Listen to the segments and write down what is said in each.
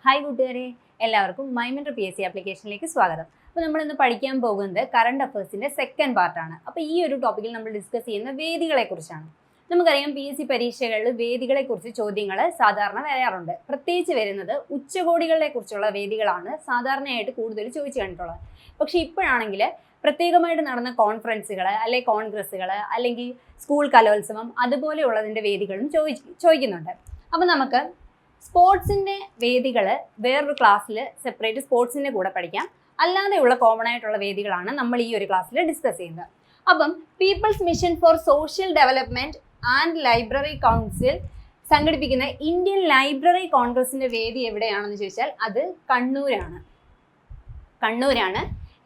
Hi കൂട്ടുകാരെ, എല്ലാവർക്കും മൈമെൻറ്റർ PSC ആപ്ലിക്കേഷനിലേക്ക് സ്വാഗതം. അപ്പോൾ നമ്മൾ ഇന്ന് പഠിക്കാൻ പോകുന്നത് കറണ്ട് അഫയേഴ്സിൻ്റെ സെക്കൻഡ് പാർട്ടാണ്. അപ്പോൾ ഈ ഒരു ടോപ്പിക്കിൽ നമ്മൾ ഡിസ്കസ് ചെയ്യുന്ന വേദികളെക്കുറിച്ചാണ്. നമുക്കറിയാം PSC പരീക്ഷകളിൽ വേദികളെക്കുറിച്ച് ചോദ്യങ്ങൾ സാധാരണ വരാറുണ്ട്. പ്രത്യേകിച്ച് വരുന്നത് ഉച്ചകോടികളെ കുറിച്ചുള്ള വേദികളാണ് സാധാരണയായിട്ട് കൂടുതൽ ചോദിച്ചു കണ്ടിട്ടുള്ളത്. പക്ഷേ ഇപ്പോഴാണെങ്കിൽ പ്രത്യേകമായിട്ട് നടന്ന കോൺഫറൻസുകൾ അല്ലെങ്കിൽ കോൺഗ്രസ്സുകൾ അല്ലെങ്കിൽ സ്കൂൾ കലോത്സവം അതുപോലെയുള്ളതിൻ്റെ വേദികളും ചോദിക്കുന്നുണ്ട്. അപ്പോൾ നമുക്ക് സ്പോർട്സിൻ്റെ വേദികൾ വേറൊരു ക്ലാസ്സിൽ സെപ്പറേറ്റ് സ്പോർട്സിൻ്റെ കൂടെ പഠിക്കാം. അല്ലാതെയുള്ള കോമൺ ആയിട്ടുള്ള വേദികളാണ് നമ്മൾ ഈ ഒരു ക്ലാസ്സിൽ ഡിസ്കസ് ചെയ്യുന്നത്. അപ്പം peoples mission for social development and library council സംഘടിപ്പിക്കുന്ന ഇന്ത്യൻ ലൈബ്രറി കോൺഗ്രസിൻ്റെ വേദി എവിടെയാണെന്ന് ചോദിച്ചാൽ അത് കണ്ണൂരാണ്.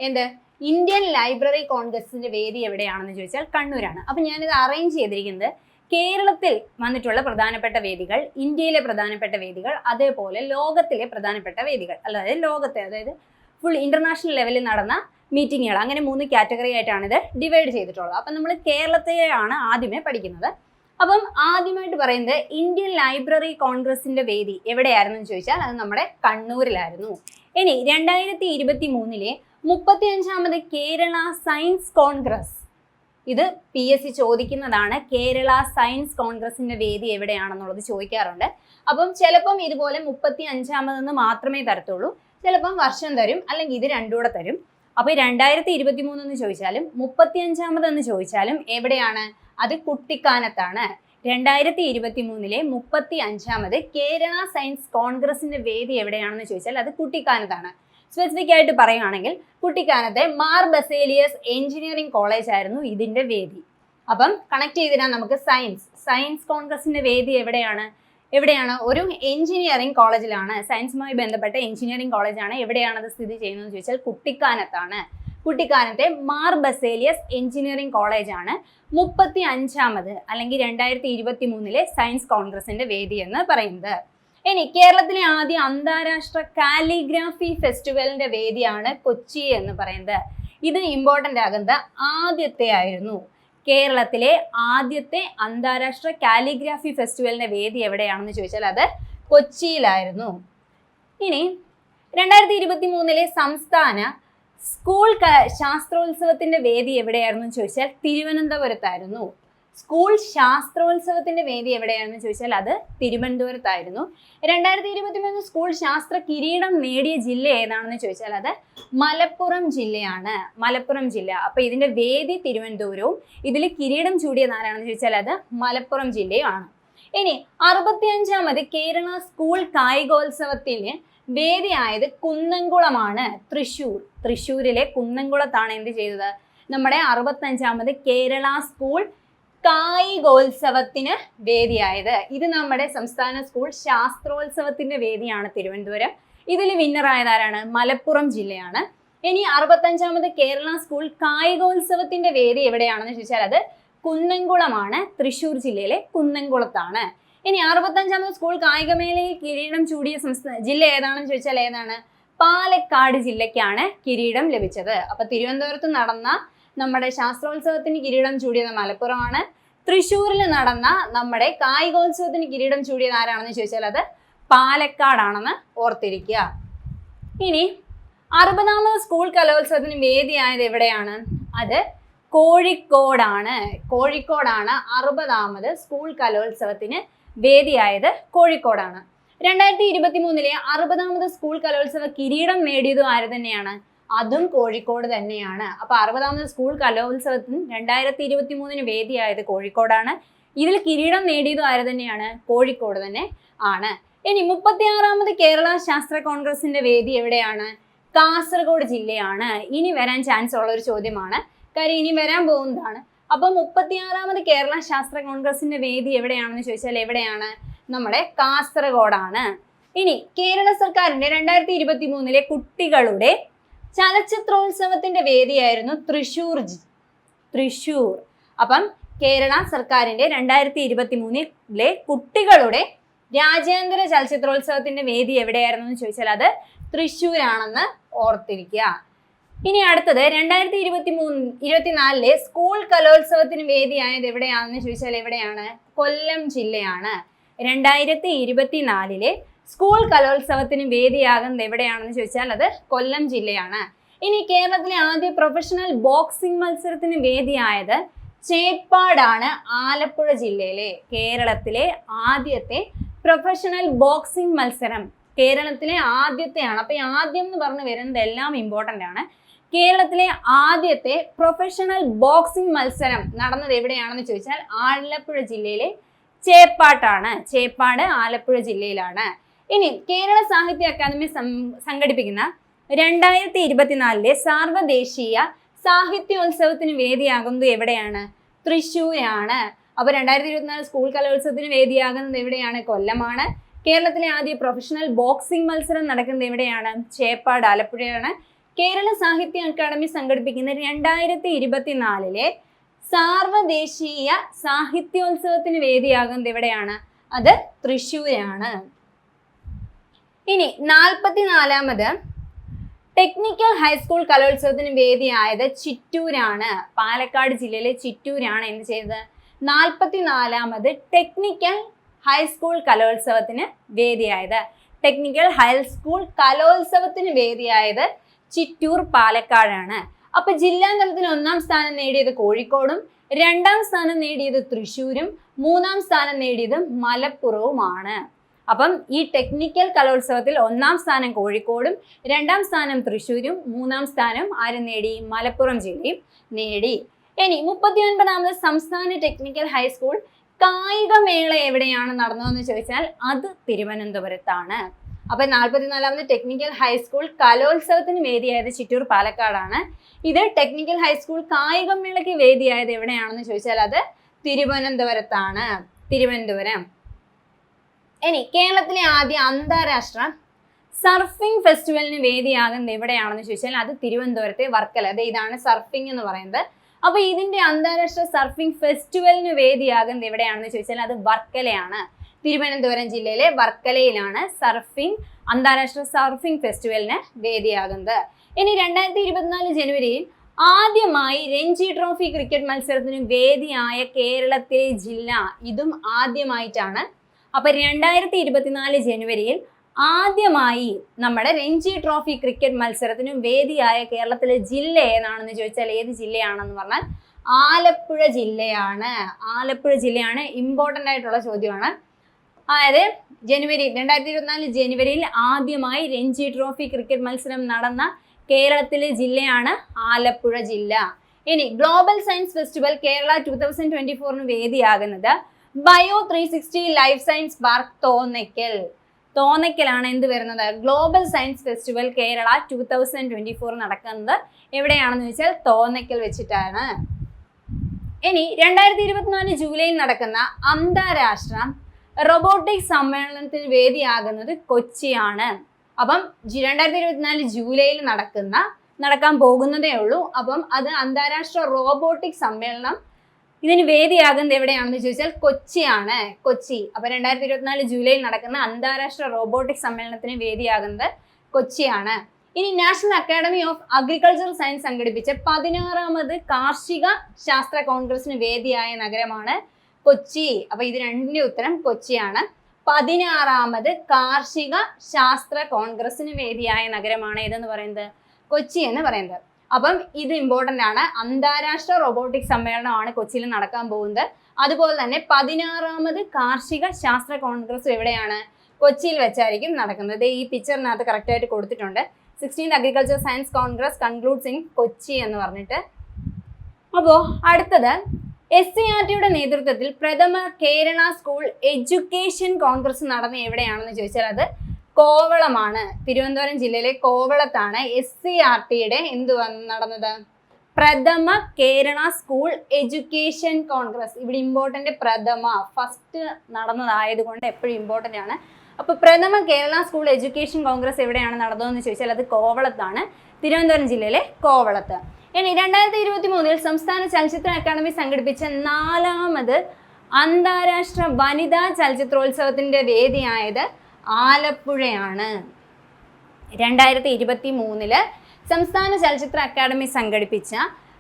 എന്ത് ഇന്ത്യൻ ലൈബ്രറി കോൺഗ്രസിൻ്റെ വേദി എവിടെയാണെന്ന് ചോദിച്ചാൽ കണ്ണൂരാണ്. അപ്പം ഞാനിത് അറേഞ്ച് ചെയ്തിരിക്കുന്നത് കേരളത്തിൽ വന്നിട്ടുള്ള പ്രധാനപ്പെട്ട വേദികൾ, ഇന്ത്യയിലെ പ്രധാനപ്പെട്ട വേദികൾ, അതേപോലെ ലോകത്തിലെ പ്രധാനപ്പെട്ട വേദികൾ, അതായത് ഫുൾ ഇന്റർനാഷണൽ ലെവലിൽ നടന്ന മീറ്റിങ്ങുകൾ, അങ്ങനെ 3 കാറ്റഗറി ആയിട്ടാണ് ഇത് ഡിവൈഡ് ചെയ്തിട്ടുള്ളത്. അപ്പം നമ്മൾ കേരളത്തിലെയാണ് ആദ്യമേ പഠിക്കുന്നത്. അപ്പം ആദ്യമായിട്ട് പറയുന്നത് ഇന്ത്യൻ ലൈബ്രറി കോൺഗ്രസിന്റെ വേദി എവിടെയായിരുന്നു ചോദിച്ചാൽ അത് നമ്മുടെ കണ്ണൂരിലായിരുന്നു. ഇനി 2023 35ാമത് കേരള സയൻസ് കോൺഗ്രസ്, ഇത് PSC ചോദിക്കുന്നതാണ്. കേരള സയൻസ് കോൺഗ്രസിന്റെ വേദി എവിടെയാണെന്നുള്ളത് ചോദിക്കാറുണ്ട്. അപ്പം ചിലപ്പം ഇതുപോലെ 35ാമതെന്ന് മാത്രമേ തരത്തുള്ളൂ, ചിലപ്പം വർഷം തരും, അല്ലെങ്കിൽ ഇത് രണ്ടും കൂടെ തരും. അപ്പോൾ 2023 എന്ന് ചോദിച്ചാലും 35ാമതെന്ന് ചോദിച്ചാലും എവിടെയാണ്? അത് കുട്ടിക്കാനത്താണ്. 2023 35ാമത് കേരള സയൻസ് കോൺഗ്രസിന്റെ വേദി എവിടെയാണെന്ന് ചോദിച്ചാൽ അത് കുട്ടിക്കാനത്താണ്. സ്പെസിഫിക് ആയിട്ട് പറയുകയാണെങ്കിൽ കുട്ടിക്കാനത്തെ മാർ ബസേലിയസ് എഞ്ചിനീയറിംഗ് കോളേജ് ആയിരുന്നു ഇതിന്റെ വേദി. അപ്പം കണക്ട് ചെയ്തിടാൻ നമുക്ക് സയൻസ് കോൺഗ്രസിന്റെ വേദി എവിടെയാണ്? ഒരു എഞ്ചിനീയറിംഗ് കോളേജിലാണ്, സയൻസുമായി ബന്ധപ്പെട്ട എഞ്ചിനീയറിംഗ് കോളേജാണ്. എവിടെയാണത് സ്ഥിതി ചെയ്യുന്നതെന്ന് ചോദിച്ചാൽ കുട്ടിക്കാനത്താണ്. കുട്ടിക്കാനത്തെ മാർ ബസേലിയസ് എഞ്ചിനീയറിംഗ് കോളേജാണ് 35ാമത് അല്ലെങ്കിൽ 2023 സയൻസ് കോൺഗ്രസിന്റെ വേദി എന്ന് പറയുന്നത്. ഇനി കേരളത്തിലെ ആദ്യ അന്താരാഷ്ട്ര കാലിഗ്രാഫി ഫെസ്റ്റിവലിന്റെ വേദിയാണ് കൊച്ചി എന്ന് പറയുന്നത്. ഇത് ഇമ്പോർട്ടൻ്റ് ആകുന്നത് ആദ്യത്തെ ആയിരുന്നു. കേരളത്തിലെ ആദ്യത്തെ അന്താരാഷ്ട്ര കാലിഗ്രാഫി ഫെസ്റ്റിവലിന്റെ വേദി എവിടെയാണെന്ന് ചോദിച്ചാൽ അത് കൊച്ചിയിലായിരുന്നു. ഇനി 2023 സംസ്ഥാന സ്കൂൾ ശാസ്ത്രോത്സവത്തിന്റെ വേദി എവിടെയായിരുന്നു ചോദിച്ചാൽ തിരുവനന്തപുരത്തായിരുന്നു. സ്കൂൾ ശാസ്ത്രോത്സവത്തിന്റെ വേദി എവിടെയാണെന്ന് ചോദിച്ചാൽ അത് തിരുവനന്തപുരത്തായിരുന്നു. 2023 സ്കൂൾ ശാസ്ത്ര കിരീടം നേടിയ ജില്ല ഏതാണെന്ന് ചോദിച്ചാൽ അത് മലപ്പുറം ജില്ലയാണ്. മലപ്പുറം ജില്ല. അപ്പൊ ഇതിന്റെ വേദി തിരുവനന്തപുരവും ഇതിൽ കിരീടം ചൂടിയത് ആരാണെന്ന് ചോദിച്ചാൽ അത് മലപ്പുറം ജില്ലയുമാണ്. ഇനി 65ാമത് കേരള സ്കൂൾ കായികോത്സവത്തിന് വേദിയായത് കുന്നംകുളമാണ്. തൃശ്ശൂരിലെ കുന്നംകുളത്താണ് എന്ത് ചെയ്തത്? നമ്മുടെ 65ാമത് കേരള സ്കൂൾ കായികോത്സവത്തിന് വേദിയായത്. ഇത് നമ്മുടെ സംസ്ഥാന സ്കൂൾ ശാസ്ത്രോത്സവത്തിന്റെ വേദിയാണ് തിരുവനന്തപുരം. ഇതിൽ വിന്നറായത് ആരാണ്? മലപ്പുറം ജില്ലയാണ്. ഇനി 65ാമത് കേരള സ്കൂൾ കായികോത്സവത്തിന്റെ വേദി എവിടെയാണെന്ന് ചോദിച്ചാൽ അത് കുന്നംകുളമാണ്. തൃശ്ശൂർ ജില്ലയിലെ കുന്നംകുളത്താണ്. ഇനി 65ാമത് സ്കൂൾ കായികമേളയിൽ കിരീടം ചൂടിയ ജില്ല ഏതാണെന്ന് ചോദിച്ചാൽ ഏതാണ്? പാലക്കാട് ജില്ലയ്ക്കാണ് കിരീടം ലഭിച്ചത്. അപ്പൊ തിരുവനന്തപുരത്ത് നടന്ന നമ്മുടെ ശാസ്ത്രോത്സവത്തിന് കിരീടം ചൂടിയത് മലപ്പുറമാണ്. തൃശ്ശൂരിൽ നടന്ന നമ്മുടെ കായികോത്സവത്തിന് കിരീടം ചൂടിയത് ആരാണെന്ന് ചോദിച്ചാൽ അത് പാലക്കാടാണെന്ന് ഓർത്തിരിക്കുക. ഇനി 60ാമത് സ്കൂൾ കലോത്സവത്തിന് വേദിയായത് എവിടെയാണ്? അത് കോഴിക്കോടാണ്. 60ാമത് സ്കൂൾ കലോത്സവത്തിന് വേദിയായത് കോഴിക്കോടാണ്. 2023 60ാമത് സ്കൂൾ കലോത്സവ കിരീടം നേടിയതും ആര് തന്നെയാണ്? അതും കോഴിക്കോട് തന്നെയാണ്. അപ്പൊ 60ാമത് സ്കൂൾ കലോത്സവത്തിന് 2023 വേദിയായത് കോഴിക്കോടാണ്. ഇതിൽ കിരീടം നേടിയതും ആര് തന്നെയാണ്? കോഴിക്കോട് തന്നെ ആണ്. ഇനി 36ാമത് കേരള ശാസ്ത്ര കോൺഗ്രസിന്റെ വേദി എവിടെയാണ്? കാസർഗോഡ് ജില്ലയാണ്. ഇനി വരാൻ ചാൻസ് ഉള്ള ഒരു ചോദ്യമാണ്, കാര്യം ഇനി വരാൻ പോകുന്നതാണ്. അപ്പൊ 36ാമത് കേരള ശാസ്ത്ര കോൺഗ്രസിന്റെ വേദി എവിടെയാണെന്ന് ചോദിച്ചാൽ എവിടെയാണ്? നമ്മുടെ കാസർഗോഡാണ്. ഇനി കേരള സർക്കാരിന്റെ 2023 കുട്ടികളുടെ ചലച്ചിത്രോത്സവത്തിന്റെ വേദിയായിരുന്നു തൃശ്ശൂർ. അപ്പം കേരള സർക്കാരിന്റെ 2023 കുട്ടികളുടെ രാജ്യാന്തര ചലച്ചിത്രോത്സവത്തിന്റെ വേദി എവിടെയായിരുന്നു എന്ന് ചോദിച്ചാൽ അത് തൃശ്ശൂരാണെന്ന് ഓർത്തിരിക്കുക. ഇനി അടുത്തത് 2023-24 സ്കൂൾ കലോത്സവത്തിന് വേദിയായത് എവിടെയാണെന്ന് ചോദിച്ചാൽ എവിടെയാണ്? കൊല്ലം ജില്ലയാണ്. 2024 സ്കൂൾ കലോത്സവത്തിന് വേദിയാകുന്നത് എവിടെയാണെന്ന് ചോദിച്ചാൽ അത് കൊല്ലം ജില്ലയാണ്. ഇനി കേരളത്തിലെ ആദ്യ പ്രൊഫഷണൽ ബോക്സിംഗ് മത്സരത്തിന് വേദിയായത് ചേപ്പാടാണ്, ആലപ്പുഴ ജില്ലയിലെ. കേരളത്തിലെ ആദ്യത്തെ പ്രൊഫഷണൽ ബോക്സിംഗ് മത്സരം കേരളത്തിലെ ആദ്യത്തെയാണ്. അപ്പൊ ഈ ആദ്യം എന്ന് പറഞ്ഞു വരുന്നത് എല്ലാം ഇമ്പോർട്ടൻ്റ് ആണ്. കേരളത്തിലെ ആദ്യത്തെ പ്രൊഫഷണൽ ബോക്സിംഗ് മത്സരം നടന്നത് എവിടെയാണെന്ന് ചോദിച്ചാൽ ആലപ്പുഴ ജില്ലയിലെ ചേപ്പാട്ടാണ്. ചേപ്പാട് ആലപ്പുഴ ജില്ലയിലാണ്. ഇനി കേരള സാഹിത്യ അക്കാദമി സംഘടിപ്പിക്കുന്ന 2024 സാർവദേശീയ സാഹിത്യോത്സവത്തിന് വേദിയാകുന്നത് എവിടെയാണ്? തൃശ്ശൂരാണ്. അപ്പൊ 2024 സ്കൂൾ കലോത്സവത്തിന് വേദിയാകുന്നത് എവിടെയാണ്? കൊല്ലമാണ്. കേരളത്തിലെ ആദ്യ പ്രൊഫഷണൽ ബോക്സിംഗ് മത്സരം നടക്കുന്നത് എവിടെയാണ്? ചേപ്പാട്, ആലപ്പുഴയാണ്. കേരള സാഹിത്യ അക്കാദമി സംഘടിപ്പിക്കുന്ന 2024 സാർവദേശീയ സാഹിത്യോത്സവത്തിന് വേദിയാകുന്നത് എവിടെയാണ്? അത് തൃശ്ശൂരാണ്. ഇനി 44ാമത് ടെക്നിക്കൽ ഹൈസ്കൂൾ കലോത്സവത്തിന് വേദിയായത് ചിറ്റൂരാണ്. പാലക്കാട് ജില്ലയിലെ ചിറ്റൂരാണ് എന്ത് ചെയ്തത്? 44ാമത് ടെക്നിക്കൽ ഹൈസ്കൂൾ കലോത്സവത്തിന് വേദിയായത്. ടെക്നിക്കൽ ഹൈസ്കൂൾ കലോത്സവത്തിന് വേദിയായത് ചിറ്റൂർ, പാലക്കാടാണ്. അപ്പൊ ജില്ലാ തലത്തിൽ 1ാം സ്ഥാനം നേടിയത് കോഴിക്കോടും 2ാം സ്ഥാനം നേടിയത് തൃശ്ശൂരും 3ാം സ്ഥാനം നേടിയത് മലപ്പുറവുമാണ്. അപ്പം ഈ ടെക്നിക്കൽ കലോത്സവത്തിൽ 1ാം സ്ഥാനം കോഴിക്കോടും 2ാം സ്ഥാനം തൃശ്ശൂരും 3ാം സ്ഥാനം ആരും നേടി? മലപ്പുറം ജില്ലയും നേടി. ഇനി 39ാമത് സംസ്ഥാന ടെക്നിക്കൽ ഹൈസ്കൂൾ കായികമേള എവിടെയാണ് നടന്നതെന്ന് ചോദിച്ചാൽ അത് തിരുവനന്തപുരത്താണ്. അപ്പൊ 44ാമത് ടെക്നിക്കൽ ഹൈസ്കൂൾ കലോത്സവത്തിന് വേദിയായത് ചിറ്റൂർ, പാലക്കാടാണ്. ഇത് ടെക്നിക്കൽ ഹൈസ്കൂൾ കായികമേളയ്ക്ക് വേദിയായത് എവിടെയാണെന്ന് ചോദിച്ചാൽ അത് തിരുവനന്തപുരത്താണ്. തിരുവനന്തപുരം. ഇനി കേരളത്തിലെ ആദ്യ അന്താരാഷ്ട്ര സർഫിംഗ് ഫെസ്റ്റിവലിന് വേദിയാകുന്നത് എവിടെയാണെന്ന് ചോദിച്ചാൽ അത് തിരുവനന്തപുരത്തെ വർക്കല. അതെ, ഇതാണ് സർഫിംഗ് എന്ന് പറയുന്നത്. അപ്പൊ ഇതിന്റെ അന്താരാഷ്ട്ര സർഫിംഗ് ഫെസ്റ്റിവലിന് വേദിയാകുന്നത് എവിടെയാണെന്ന് ചോദിച്ചാൽ അത് വർക്കലയാണ്. തിരുവനന്തപുരം ജില്ലയിലെ വർക്കലയിലാണ് അന്താരാഷ്ട്ര സർഫിംഗ് ഫെസ്റ്റിവലിന് വേദിയാകുന്നത്. ഇനി 2024 ജനുവരിയിൽ ആദ്യമായി രഞ്ജി ട്രോഫി ക്രിക്കറ്റ് മത്സരത്തിന് വേദിയായ കേരളത്തിലെ ജില്ല, ഇതും ആദ്യമായിട്ടാണ്. അപ്പൊ 2024 ജനുവരിയിൽ ആദ്യമായി നമ്മുടെ രഞ്ജി ട്രോഫി ക്രിക്കറ്റ് മത്സരത്തിനും വേദിയായ കേരളത്തിലെ ജില്ല ഏതാണെന്ന് ചോദിച്ചാൽ ഏത് ജില്ലയാണെന്ന് പറഞ്ഞാൽ ആലപ്പുഴ ജില്ലയാണ്. ആലപ്പുഴ ജില്ലയാണ്. ഇമ്പോർട്ടൻ്റ് ആയിട്ടുള്ള ചോദ്യമാണ്. അതായത് 2024 ജനുവരിയിൽ ആദ്യമായി രഞ്ജി ട്രോഫി ക്രിക്കറ്റ് മത്സരം നടന്ന കേരളത്തിലെ ജില്ലയാണ് ആലപ്പുഴ ജില്ല. ഇനി ഗ്ലോബൽ സയൻസ് ഫെസ്റ്റിവൽ കേരള 2024 വേദിയാകുന്നത് bio 360 life science park Thonnakkal. തോന്നയ്ക്കലാണ് എന്ത് വരുന്നത്? ഗ്ലോബൽ സയൻസ് ഫെസ്റ്റിവൽ കേരള 2024 നടക്കുന്നത് എവിടെയാണെന്ന് ചോദിച്ചാൽ തോന്നയ്ക്കൽ വെച്ചിട്ടാണ്. ഇനി 2024 ജൂലൈയിൽ നടക്കുന്ന അന്താരാഷ്ട്ര റോബോട്ടിക് സമ്മേളനത്തിന് വേദിയാകുന്നത് കൊച്ചിയാണ്. അപ്പം 2024 ജൂലൈയിൽ നടക്കാൻ പോകുന്നതേ ഉള്ളൂ. അപ്പം അത് അന്താരാഷ്ട്ര റോബോട്ടിക് സമ്മേളനം ഇതിന് വേദിയാകുന്നത് എവിടെയാണെന്ന് ചോദിച്ചാൽ കൊച്ചിയാണ്. കൊച്ചി. അപ്പൊ 2024 ജൂലൈയിൽ നടക്കുന്ന അന്താരാഷ്ട്ര റോബോട്ടിക് സമ്മേളനത്തിന് വേദിയാകുന്നത് കൊച്ചിയാണ്. ഇനി national academy of agricultural science സംഘടിപ്പിച്ച 16ാമത് കാർഷിക ശാസ്ത്ര കോൺഗ്രസിന് വേദിയായ നഗരമാണ് കൊച്ചി. അപ്പൊ ഇത് രണ്ടിന്റെ ഉത്തരം കൊച്ചിയാണ്. 16ാമത് കാർഷിക ശാസ്ത്ര കോൺഗ്രസിന് വേദിയായ നഗരമാണ് ഏതെന്ന് പറയുന്നത്? കൊച്ചി എന്ന് പറയുന്നത്. അപ്പം ഇത് ഇമ്പോർട്ടൻ്റ് ആണ്. അന്താരാഷ്ട്ര റോബോട്ടിക് സമ്മേളനമാണ് കൊച്ചിയിൽ നടക്കാൻ പോകുന്നത്. അതുപോലെ തന്നെ 16ാമത് കാർഷിക ശാസ്ത്ര കോൺഗ്രസ് എവിടെയാണ്? കൊച്ചിയിൽ വെച്ചായിരിക്കും നടക്കുന്നത്. ഈ പിക്ചറിനകത്ത് കറക്റ്റായിട്ട് കൊടുത്തിട്ടുണ്ട്. 16th agriculture science congress concludes in Kochi എന്ന് പറഞ്ഞിട്ട്. അപ്പോൾ അടുത്തത് SCERTയുടെ നേതൃത്വത്തിൽ പ്രഥമ കേരള സ്കൂൾ എഡ്യൂക്കേഷൻ കോൺഗ്രസ് നടന്ന എവിടെയാണെന്ന് ചോദിച്ചാൽ അത് കോവളമാണ്. തിരുവനന്തപുരം ജില്ലയിലെ കോവളത്താണ് SCERTയുടെ നടന്നത്? പ്രഥമ കേരള സ്കൂൾ എഡ്യൂക്കേഷൻ കോൺഗ്രസ്. ഇവിടെ ഇമ്പോർട്ടൻ്റ് പ്രഥമ, ഫസ്റ്റ് നടന്നതായതുകൊണ്ട് എപ്പോഴും ഇമ്പോർട്ടൻ്റ് ആണ്. അപ്പോൾ പ്രഥമ കേരള സ്കൂൾ എഡ്യൂക്കേഷൻ കോൺഗ്രസ് എവിടെയാണ് നടന്നതെന്ന് ചോദിച്ചാൽ അത് കോവളത്താണ്. തിരുവനന്തപുരം ജില്ലയിലെ കോവളത്ത്. ഇനി 2023 സംസ്ഥാന ചലച്ചിത്ര അക്കാദമി സംഘടിപ്പിച്ച 4ാമത് അന്താരാഷ്ട്ര വനിതാ ചലച്ചിത്രോത്സവത്തിന്റെ വേദിയായത് ആലപ്പുഴയാണ്. 2023 സംസ്ഥാന ചലച്ചിത്ര അക്കാദമി സംഘടിപ്പിച്ച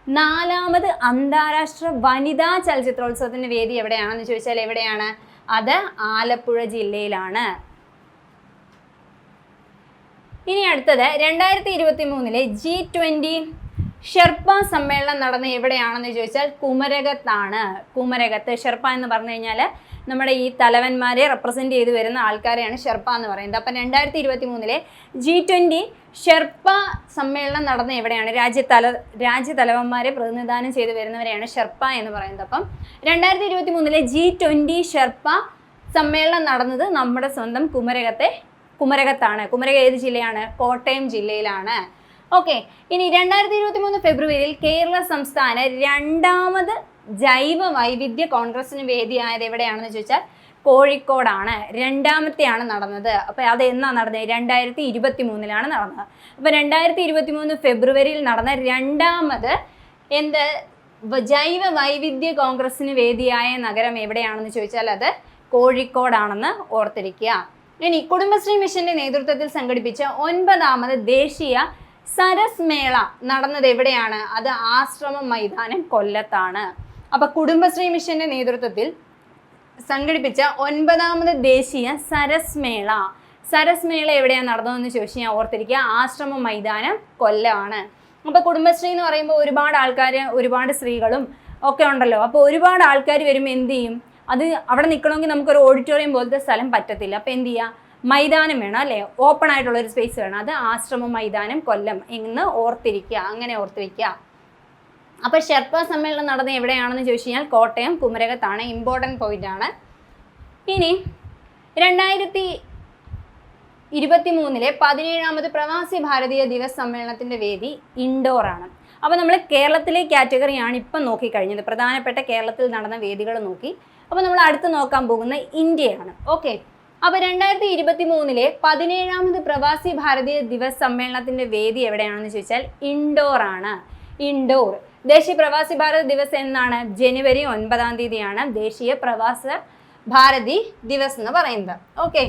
4ാമത് അന്താരാഷ്ട്ര വനിതാ ചലച്ചിത്രോത്സവത്തിന്റെ വേദി എവിടെയാണെന്ന് ചോദിച്ചാൽ എവിടെയാണ്? അത് ആലപ്പുഴ ജില്ലയിലാണ്. ഇനി അടുത്തത് 2023 G20 ഷെർപ്പ സമ്മേളനം നടന്ന എവിടെയാണെന്ന് ചോദിച്ചാൽ കുമരകത്താണ്. കുമരകത്ത്. ഷെർപ്പ എന്ന് പറഞ്ഞു കഴിഞ്ഞാൽ നമ്മുടെ ഈ തലവന്മാരെ റെപ്രസെൻറ്റ് ചെയ്ത് വരുന്ന ആൾക്കാരെയാണ് ഷെർപ്പ എന്ന് പറയുന്നത്. അപ്പം 2023 G20 ഷെർപ്പ സമ്മേളനം നടന്ന എവിടെയാണ്? രാജ്യതലവന്മാരെ പ്രതിനിധാനം ചെയ്ത് വരുന്നവരെയാണ് ഷെർപ്പ എന്ന് പറയുന്നത്. അപ്പം 2023 G20 ഷെർപ്പ സമ്മേളനം നടന്നത് നമ്മുടെ സ്വന്തം കുമരകത്താണ്. കുമരകം ഏത് ജില്ലയാണ്? കോട്ടയം ജില്ലയിലാണ്. ഓക്കെ. ഇനി 2023 ഫെബ്രുവരിയിൽ കേരള സംസ്ഥാന രണ്ടാമത് ജൈവ വൈവിധ്യ കോൺഗ്രസിന് വേദിയായത് എവിടെയാണെന്ന് ചോദിച്ചാൽ കോഴിക്കോടാണ്. രണ്ടാമത്തെയാണ് നടന്നത്. അപ്പോൾ അത് എന്നാണ് നടന്നത്? 2023 നടന്നത്. അപ്പോൾ 2023 ഫെബ്രുവരിയിൽ നടന്ന രണ്ടാമത് ജൈവ വൈവിധ്യ കോൺഗ്രസിന് വേദിയായ നഗരം എവിടെയാണെന്ന് ചോദിച്ചാൽ അത് കോഴിക്കോടാണെന്ന് ഓർത്തിരിക്കുക. ഇനി കുടുംബശ്രീ മിഷന്റെ നേതൃത്വത്തിൽ സംഘടിപ്പിച്ച 9ാമത് ദേശീയ സരസ് മേള നടന്നത് എവിടെയാണ്? അത് ആശ്രമം മൈതാനം കൊല്ലത്താണ്. അപ്പൊ കുടുംബശ്രീ മിഷന്റെ നേതൃത്വത്തിൽ സംഘടിപ്പിച്ച 9ാമത് ദേശീയ സരസ് മേള എവിടെയാണ് നടന്നതെന്ന് ചോദിച്ചു ഞാൻ ഓർത്തിരിക്കുക. ആശ്രമം മൈതാനം കൊല്ലമാണ്. അപ്പൊ കുടുംബശ്രീ എന്ന് പറയുമ്പോൾ ഒരുപാട് ആൾക്കാർ, ഒരുപാട് സ്ത്രീകളും ഒക്കെ ഉണ്ടല്ലോ. അപ്പോൾ ഒരുപാട് ആൾക്കാർ വരുമ്പോൾ എന്ത് ചെയ്യും? അത് അവിടെ നിൽക്കണമെങ്കിൽ നമുക്കൊരു ഓഡിറ്റോറിയം പോലത്തെ സ്ഥലം പറ്റത്തില്ല. അപ്പോൾ എന്ത് ചെയ്യുക? മൈതാനം വേണം അല്ലേ? ഓപ്പൺ ആയിട്ടുള്ളൊരു സ്പേസ് വേണം. അത് ആശ്രമം മൈതാനം കൊല്ലം എന്ന് ഓർത്തിരിക്കുക. അങ്ങനെ ഓർത്തിരിക്കുക. അപ്പോൾ ഷെർപ്പ സമ്മേളനം നടന്ന എവിടെയാണെന്ന് ചോദിച്ചു കഴിഞ്ഞാൽ കോട്ടയം കുമരകത്താണ്. ഇമ്പോർട്ടൻറ്റ് പോയിന്റ് ആണ്. ഇനി 2023 17ാമത് പ്രവാസി ഭാരതീയ ദിവസ് സമ്മേളനത്തിൻ്റെ വേദി ഇൻഡോർ ആണ്. അപ്പോൾ നമ്മൾ കേരളത്തിലെ കാറ്റഗറിയാണ് ഇപ്പം നോക്കിക്കഴിഞ്ഞത്. പ്രധാനപ്പെട്ട കേരളത്തിൽ നടന്ന വേദികൾ നോക്കി. അപ്പോൾ നമ്മൾ അടുത്ത് നോക്കാൻ പോകുന്ന ഇന്ത്യയാണ്. ഓക്കെ. അപ്പോൾ 2023 17ാമത് പ്രവാസി ഭാരതീയ ദിവസ് സമ്മേളനത്തിൻ്റെ വേദി എവിടെയാണെന്ന് ചോദിച്ചാൽ ഇൻഡോർ ആണ്. ഇൻഡോർ. ദേശീയ പ്രവാസി ഭാരത ദിവസ് എന്നാണ്? ജനുവരി 9 ദേശീയ പ്രവാസ ഭാരതി ദിവസ് എന്ന് പറയുന്നത്. ഓക്കെ.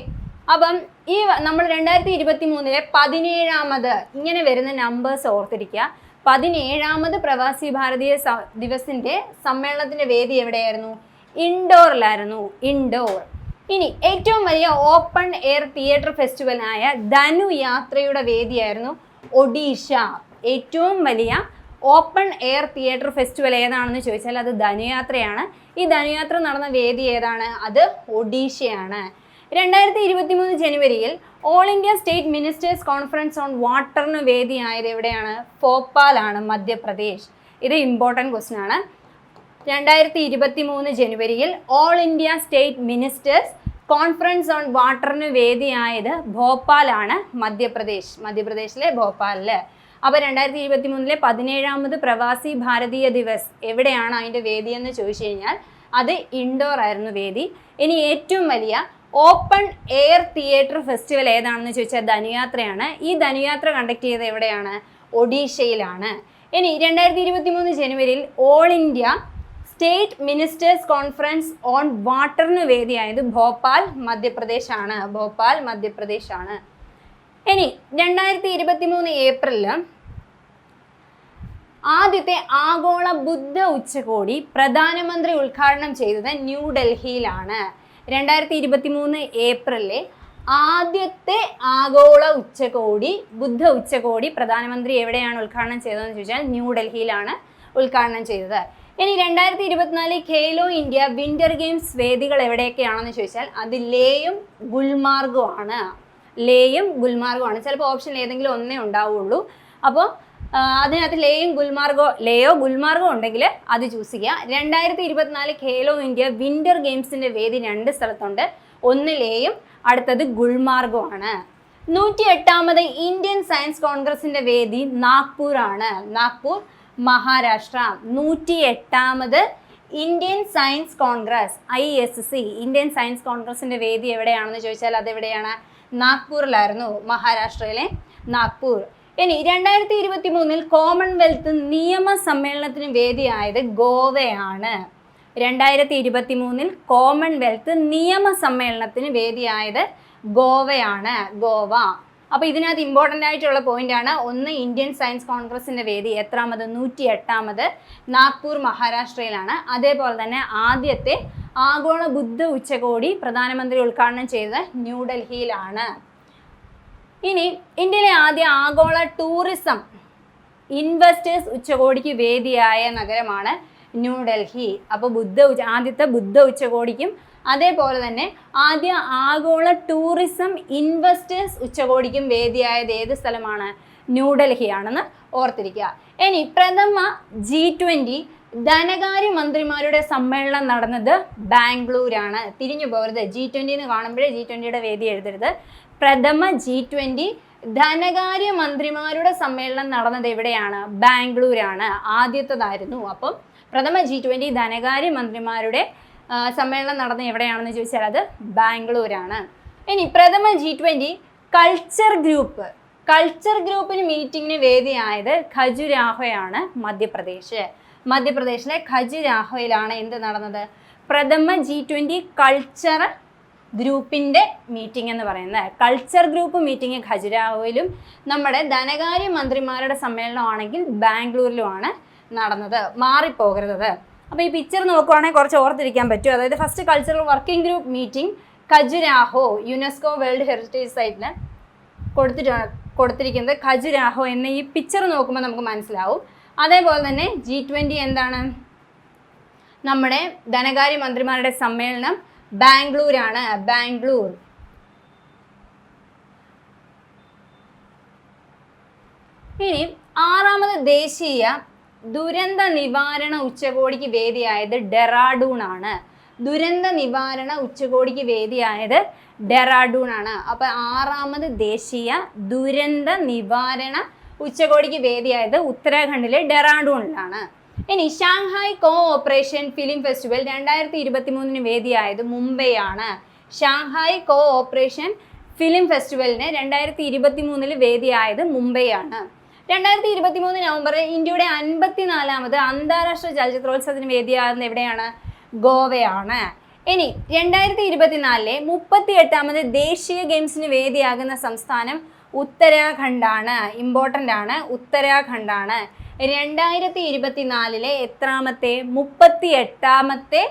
അപ്പം ഈ നമ്മൾ 2023 17ാമത് ഇങ്ങനെ വരുന്ന നമ്പേഴ്സ് ഓർത്തിരിക്കുക. 17ാമത് പ്രവാസി ഭാരതീയ ദിവസിൻ്റെ സമ്മേളനത്തിൻ്റെ വേദി എവിടെയായിരുന്നു? ഇൻഡോറിലായിരുന്നു. ഇൻഡോർ. ഇനി ഏറ്റവും വലിയ ഓപ്പൺ എയർ തിയേറ്റർ ഫെസ്റ്റിവലായ ധനുയാത്രയുടെ വേദിയായിരുന്നു ഒഡീഷ. ഏറ്റവും വലിയ ഓപ്പൺ എയർ തിയേറ്റർ ഫെസ്റ്റിവൽ ഏതാണെന്ന് ചോദിച്ചാൽ അത് ധനുയാത്രയാണ്. ഈ ധനുയാത്ര നടന്ന വേദി ഏതാണ്? അത് ഒഡീഷയാണ്. 2023 ജനുവരിയിൽ all India state ministers conference on വാട്ടറിന് വേദിയായത് എവിടെയാണ്? ഭോപ്പാലാണ്, മധ്യപ്രദേശ്. ഇത് ഇമ്പോർട്ടൻറ്റ് ക്വസ്റ്റ്യൻ ആണ്. 2023 ജനുവരിയിൽ all India state ministers conference on വാട്ടറിന് വേദിയായത് ഭോപ്പാലാണ്, മധ്യപ്രദേശിലെ ഭോപ്പാലിൽ. അപ്പോൾ 2023 17ാമത് പ്രവാസി ഭാരതീയ ദിവസ് എവിടെയാണ് അതിൻ്റെ വേദി എന്ന് ചോദിച്ചു കഴിഞ്ഞാൽ അത് ഇൻഡോർ ആയിരുന്നു വേദി. ഇനി ഏറ്റവും വലിയ ഓപ്പൺ എയർ തിയേറ്റർ ഫെസ്റ്റിവൽ ഏതാണെന്ന് ചോദിച്ചാൽ ധനുയാത്രയാണ്. ഈ ധനുയാത്ര കണ്ടക്ട് ചെയ്തത് എവിടെയാണ്? ഒഡീഷയിലാണ്. ഇനി 2023 ജനുവരിയിൽ all India state ministers conference on വാട്ടറിന് വേദിയായത് ഭോപ്പാൽ, മധ്യപ്രദേശാണ്. ഇനി 2023 ഏപ്രിലിൽ ആദ്യത്തെ ആഗോള ബുദ്ധ ഉച്ചകോടി പ്രധാനമന്ത്രി ഉദ്ഘാടനം ചെയ്തത് ന്യൂഡൽഹിയിലാണ്. 2023 ഏപ്രിലിലെ ആദ്യത്തെ ആഗോള ബുദ്ധ ഉച്ചകോടി പ്രധാനമന്ത്രി എവിടെയാണ് ഉദ്ഘാടനം ചെയ്തതെന്ന് ചോദിച്ചാൽ ന്യൂഡൽഹിയിലാണ് ഉദ്ഘാടനം ചെയ്തത്. ഇനി 2024 ഖേലോ ഇന്ത്യ വിന്റർ ഗെയിംസ് വേദികൾ എവിടെയൊക്കെയാണെന്ന് ചോദിച്ചാൽ അത് ലേയും ഗുൽമാർഗുമാണ്. ചിലപ്പോൾ ഓപ്ഷൻ ഏതെങ്കിലും ഒന്നേ ഉണ്ടാവുള്ളൂ. അപ്പോൾ അതിനകത്ത് ലേയോ ഗുൽമാർഗോ ഉണ്ടെങ്കിൽ അത് ചൂസ് ചെയ്യുക. 2024 ഖേലോ ഇന്ത്യ വിന്റർ ഗെയിംസിൻ്റെ വേദി 2 സ്ഥലത്തുണ്ട്. ഒന്ന് ലേയും, അടുത്തത് ഗുൽമാർഗോ ആണ്. 108ാമത് ഇന്ത്യൻ സയൻസ് കോൺഗ്രസിൻ്റെ വേദി നാഗ്പൂർ ആണ്. നാഗ്പൂർ, മഹാരാഷ്ട്ര. 108ാമത് Indian science congress ISC Indian science കോൺഗ്രസിൻ്റെ വേദി എവിടെയാണെന്ന് ചോദിച്ചാൽ അതെവിടെയാണ്? നാഗ്പൂരിലായിരുന്നു, മഹാരാഷ്ട്രയിലെ നാഗ്പൂർ. ഇനി 2023 കോമൺവെൽത്ത് നിയമ സമ്മേളനത്തിന് വേദിയായത് ഗോവയാണ്. 2023 കോമൺവെൽത്ത് നിയമ സമ്മേളനത്തിന് വേദിയായത് ഗോവയാണ്, ഗോവ. അപ്പോൾ ഇതിനകത്ത് ഇമ്പോർട്ടൻ്റ് ആയിട്ടുള്ള പോയിന്റാണ്. ഒന്ന്, ഇന്ത്യൻ സയൻസ് കോൺഗ്രസിൻ്റെ വേദി എത്രാമത്? 108ാമത്, നാഗ്പൂർ, മഹാരാഷ്ട്രയിലാണ്. അതേപോലെ തന്നെ ആദ്യത്തെ ആഗോള ബുദ്ധ ഉച്ചകോടി പ്രധാനമന്ത്രി ഉദ്ഘാടനം ചെയ്തത് ന്യൂഡൽഹിയിലാണ്. ഇനി ഇന്ത്യയിലെ ആദ്യ ആഗോള ടൂറിസം ഇൻവെസ്റ്റേഴ്സ് ഉച്ചകോടിക്ക് വേദിയായ നഗരമാണ് ന്യൂഡൽഹി. അപ്പോൾ ആദ്യത്തെ ബുദ്ധ ഉച്ചകോടിക്കും അതേപോലെ തന്നെ ആദ്യ ആഗോള ടൂറിസം ഇൻവെസ്റ്റേഴ്സ് ഉച്ചകോടിക്കും വേദിയായത് ഏത് സ്ഥലമാണ്? ന്യൂഡൽഹിയാണെന്ന് ഓർത്തിരിക്കുക. ഇനി പ്രഥമ G20 ധനകാര്യ മന്ത്രിമാരുടെ സമ്മേളനം നടന്നത് ബാംഗ്ലൂരാണ്. തിരിഞ്ഞു പോകരുത്, G20 എന്ന് കാണുമ്പോഴേ G20യുടെ വേദി എഴുതരുത്. പ്രഥമ G20 ധനകാര്യ മന്ത്രിമാരുടെ സമ്മേളനം നടന്നത് എവിടെയാണ്? ബാംഗ്ലൂരാണ്, ആദ്യത്തേതായിരുന്നു. അപ്പം പ്രഥമ G20 ധനകാര്യ മന്ത്രിമാരുടെ സമ്മേളനം നടന്നത് എവിടെയാണെന്ന് ചോദിച്ചാൽ അത് ബാംഗ്ലൂരാണ്. ഇനി പ്രഥമ G20 കൾച്ചർ ഗ്രൂപ്പിന് മീറ്റിങ്ങിന് വേദിയായത് ഖജുരാഹോയാണ്, മധ്യപ്രദേശിലെ ഖജുരാഹോയിലാണ് എന്ത് നടന്നത്? പ്രഥമ G20 കൾച്ചർ ഗ്രൂപ്പിൻ്റെ മീറ്റിംഗ് എന്ന് പറയുന്നത്. കൾച്ചർ ഗ്രൂപ്പ് മീറ്റിംഗ് ഖജുരാഹോയിലും നമ്മുടെ ധനകാര്യ മന്ത്രിമാരുടെ സമ്മേളനമാണെങ്കിൽ ബാംഗ്ലൂരിലുമാണ് നടന്നത്. മാറിപ്പോകരുത്. അപ്പോൾ ഈ പിക്ചർ നോക്കുവാണെങ്കിൽ കുറച്ച് ഓർത്തിരിക്കാൻ പറ്റും. അതായത് first cultural working group meeting Khajuraho, UNESCO world heritage സൈറ്റിൽ കൊടുത്തിരിക്കുന്നത് ഖജുരാഹോ എന്ന ഈ പിക്ചർ നോക്കുമ്പോൾ നമുക്ക് മനസ്സിലാവും. അതേപോലെ തന്നെ G20 എന്താണ്? നമ്മുടെ ധനകാര്യ മന്ത്രിമാരുടെ സമ്മേളനം ബാംഗ്ലൂരാണ്, ബാംഗ്ലൂർ. ഇനി ആറാമത് ദേശീയ ദുരന്ത നിവാരണ ഉച്ചകോടിക്ക് വേദിയായത് ഡെറാഡൂൺ ആണ്. ദുരന്ത നിവാരണ ഉച്ചകോടിക്ക് വേദിയായത് ഡെറാഡൂൺ ആണ്. അപ്പോൾ ആറാമത് ദേശീയ ദുരന്ത നിവാരണ ഉച്ചകോടിക്ക് വേദിയായത് ഉത്തരാഖണ്ഡിലെ ഡെറാഡൂണിലാണ്. ഇനി Shanghai cooperation film festival 2023 വേദിയായത് മുംബൈയാണ്. ഷാങ്ഹായ് കോ ഓപ്പറേഷൻ ഫിലിം ഫെസ്റ്റിവലിന് 2023 വേദിയായത് മുംബൈയാണ്. 2023 നവംബറിൽ ഇന്ത്യയുടെ 54ാമത് അന്താരാഷ്ട്ര ചലച്ചിത്രോത്സവത്തിന് വേദിയാകുന്നത് എവിടെയാണ്? ഗോവയാണ്. ഇനി 2024 38ാമത് ദേശീയ ഗെയിംസിന് വേദിയാകുന്ന സംസ്ഥാനം ഉത്തരാഖണ്ഡാണ്. ഇമ്പോർട്ടൻ്റ് ആണ്, ഉത്തരാഖണ്ഡാണ്. 2024 എത്രാമത്തെ? 38ാമത്തെ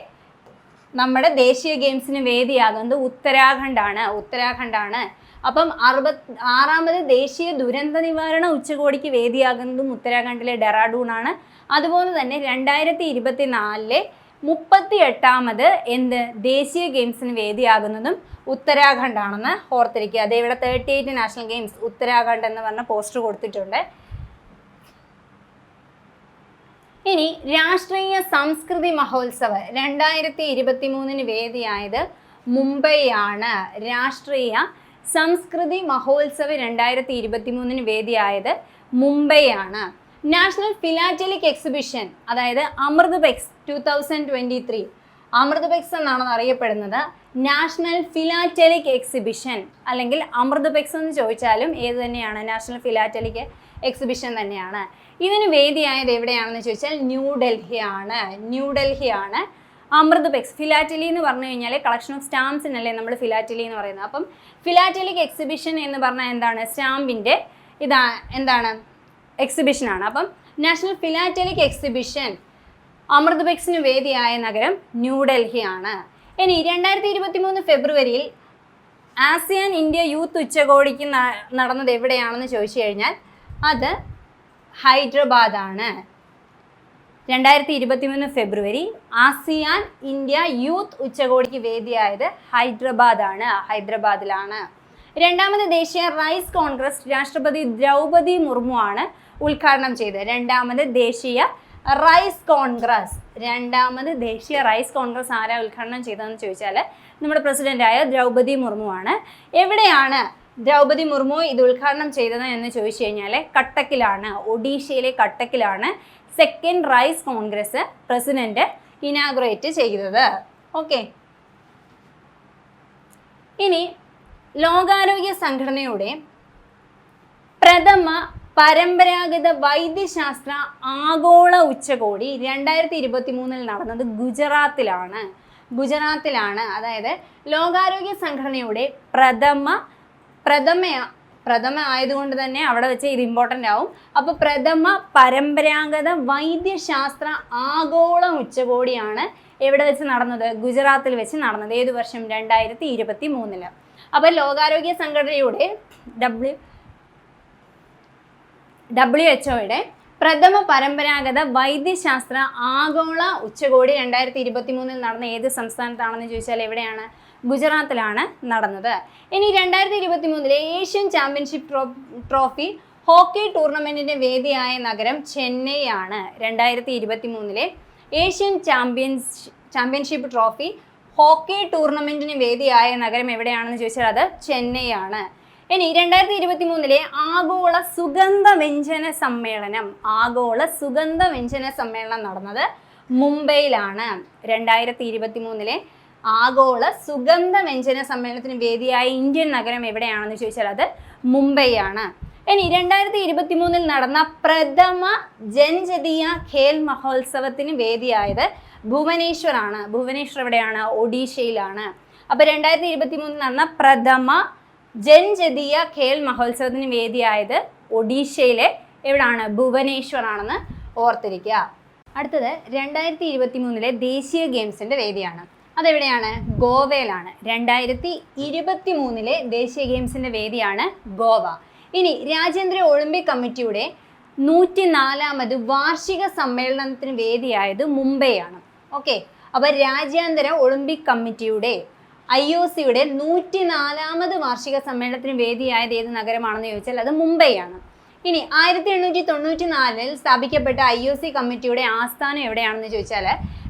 നമ്മുടെ ദേശീയ ഗെയിംസിന് വേദിയാകുന്നത് ഉത്തരാഖണ്ഡാണ്. അപ്പം 66ാമത് ദേശീയ ദുരന്ത നിവാരണ ഉച്ചകോടിക്ക് വേദിയാകുന്നതും ഉത്തരാഖണ്ഡിലെ ഡെറാഡൂണാണ്. അതുപോലെ തന്നെ 2024 38ാമത് ദേശീയ ഗെയിംസിന് വേദിയാകുന്നതും ഉത്തരാഖണ്ഡാണെന്ന് ഓർത്തിരിക്കുക. അതേ ഇവിടെ 38 നാഷണൽ ഗെയിംസ് ഉത്തരാഖണ്ഡ് എന്ന് പറഞ്ഞ പോസ്റ്റർ കൊടുത്തിട്ടുണ്ട്. ഇനി രാഷ്ട്രീയ സംസ്കൃതി മഹോത്സവ് 2023 വേദിയായത് മുംബൈയാണ്. രാഷ്ട്രീയ സംസ്കൃതി മഹോത്സവ് 2023 വേദിയായത് മുംബൈയാണ്. നാഷണൽ ഫിലാറ്റലിക് എക്സിബിഷൻ, അതായത് അമൃതപെക്സ് 2023, അമൃതപെക്സ് എന്നാണ് അറിയപ്പെടുന്നത്. നാഷണൽ ഫിലാറ്റലിക് എക്സിബിഷൻ അല്ലെങ്കിൽ അമൃതപെക്സ് എന്ന് ചോദിച്ചാലും ഏത് തന്നെയാണ്? നാഷണൽ ഫിലാറ്റലിക് എക്സിബിഷൻ തന്നെയാണ്. ഇതിന് വേദിയായത് എവിടെയാണെന്ന് ചോദിച്ചാൽ ന്യൂഡൽഹിയാണ്. അമൃതപെക്സ്, ഫിലാറ്റലി എന്ന് പറഞ്ഞു കഴിഞ്ഞാൽ കളക്ഷൻ ഓഫ് സ്റ്റാമ്പ്സിനല്ലേ നമ്മൾ ഫിലാറ്റലി എന്ന് പറയുന്നത്. അപ്പം ഫിലാറ്റലിക് എക്സിബിഷൻ എന്ന് പറഞ്ഞാൽ എന്താണ്? സ്റ്റാമ്പിൻ്റെ എന്താണ്? എക്സിബിഷനാണ്. അപ്പം നാഷണൽ ഫിലാറ്റലിക് എക്സിബിഷൻ അമൃതപെക്സിന് വേദിയായ നഗരം ന്യൂഡൽഹിയാണ്. ഇനി 2023 ഫെബ്രുവരിയിൽ ആസിയാൻ ഇന്ത്യ യൂത്ത് ഉച്ചകോടിക്ക് നടന്നത് എവിടെയാണെന്ന് ചോദിച്ചു കഴിഞ്ഞാൽ അത് ഹൈദരാബാദാണ്. 2023 ഫെബ്രുവരി ആസിയാൻ ഇന്ത്യ യൂത്ത് ഉച്ചകോടിക്ക് വേദിയായത് ഹൈദരാബാദിലാണ്. രണ്ടാമത് ദേശീയ റൈസ് കോൺഗ്രസ് രാഷ്ട്രപതി ദ്രൗപദി മുർമു ആണ് ഉദ്ഘാടനം ചെയ്തത്. രണ്ടാമത് ദേശീയ റൈസ് കോൺഗ്രസ് ആരാ ഉദ്ഘാടനം ചെയ്തതെന്ന് ചോദിച്ചാൽ നമ്മുടെ പ്രസിഡന്റായ ദ്രൗപദി മുർമു ആണ്. എവിടെയാണ് ദ്രൗപദി മുർമു ഇത് ഉദ്ഘാടനം ചെയ്തത് എന്ന് ചോദിച്ചു കഴിഞ്ഞാൽ കട്ടക്കിലാണ്, ഒഡീഷയിലെ കട്ടക്കിലാണ് second rice congress president inaugurate ചെയ്തത്. ഓക്കെ. ഇനി ലോകാരോഗ്യ സംഘടനയുടെ പ്രഥമ പരമ്പരാഗത വൈദ്യശാസ്ത്ര ആഗോള ഉച്ചകോടി 2023 നടന്നത് ഗുജറാത്തിലാണ്. അതായത് ലോകാരോഗ്യ സംഘടനയുടെ പ്രഥമ ആയതുകൊണ്ട് തന്നെ അവിടെ വെച്ച് ഇത് ഇമ്പോർട്ടൻ്റ് ആവും. അപ്പോൾ പ്രഥമ പരമ്പരാഗത വൈദ്യശാസ്ത്ര ആഗോള ഉച്ചകോടിയാണ് എവിടെ വെച്ച് നടന്നത്? ഗുജറാത്തിൽ വെച്ച് നടന്നത്. ഏത് വർഷം? 2023. അപ്പോൾ ലോകാരോഗ്യ സംഘടനയുടെ WHO പ്രഥമ പരമ്പരാഗത വൈദ്യശാസ്ത്ര ആഗോള ഉച്ചകോടി 2023 നടന്ന ഏത് സംസ്ഥാനത്താണെന്ന് ചോദിച്ചാൽ എവിടെയാണ്? ഗുജറാത്തിലാണ് നടന്നത്. ഇനി 2023 ഏഷ്യൻ ചാമ്പ്യൻഷിപ്പ് ട്രോഫി ഹോക്കി ടൂർണമെന്റിന്റെ വേദിയായ നഗരം ചെന്നൈ ആണ്. 2023 ഏഷ്യൻ ചാമ്പ്യൻഷിപ്പ് ട്രോഫി ഹോക്കി ടൂർണമെന്റിന് വേദിയായ നഗരം എവിടെയാണെന്ന് ചോദിച്ചാൽ അത് ചെന്നൈ ആണ്. ഇനി 2023 ആഗോള സുഗന്ധ വ്യഞ്ജന സമ്മേളനം നടന്നത് മുംബൈയിലാണ്. 2023 ആഗോള സുഗന്ധ വ്യഞ്ജന സമ്മേളനത്തിന് വേദിയായ ഇന്ത്യൻ നഗരം എവിടെയാണെന്ന് ചോദിച്ചാൽ അത് മുംബൈ ആണ്. ഇനി 2023 നടന്ന പ്രഥമ ജൻജതീയ ഖേൽ മഹോത്സവത്തിന് വേദിയായത് ഭുവനേശ്വർ ആണ്. ഭുവനേശ്വർ എവിടെയാണ്? ഒഡീഷയിലാണ്. അപ്പോൾ 2023 നടന്ന പ്രഥമ ജൻജതീയ ഖേൽ മഹോത്സവത്തിന് വേദിയായത് ഒഡീഷയിലെ എവിടാണ്? ഭുവനേശ്വർ ആണെന്ന് ഓർത്തിരിക്കുക. അടുത്തത് 2023 ദേശീയ ഗെയിംസിന്റെ വേദിയാണ്. അതെവിടെയാണ്? ഗോവയിലാണ്. 2023 ദേശീയ ഗെയിംസിന്റെ വേദിയാണ് ഗോവ. ഇനി രാജ്യാന്തര ഒളിമ്പിക് കമ്മിറ്റിയുടെ 104ാമത് വാർഷിക സമ്മേളനത്തിന് വേദിയായത് മുംബൈ ആണ്. ഓക്കെ, അപ്പോൾ രാജ്യാന്തര ഒളിമ്പിക് കമ്മിറ്റിയുടെ IOCയുടെ 104ാമത് വാർഷിക സമ്മേളനത്തിന് വേദിയായത് ഏത് നഗരമാണെന്ന് ചോദിച്ചാൽ അത് മുംബൈ ആണ്. ഇനി 1894 സ്ഥാപിക്കപ്പെട്ട IOC കമ്മിറ്റിയുടെ ആസ്ഥാനം എവിടെയാണെന്ന് ചോദിച്ചാൽ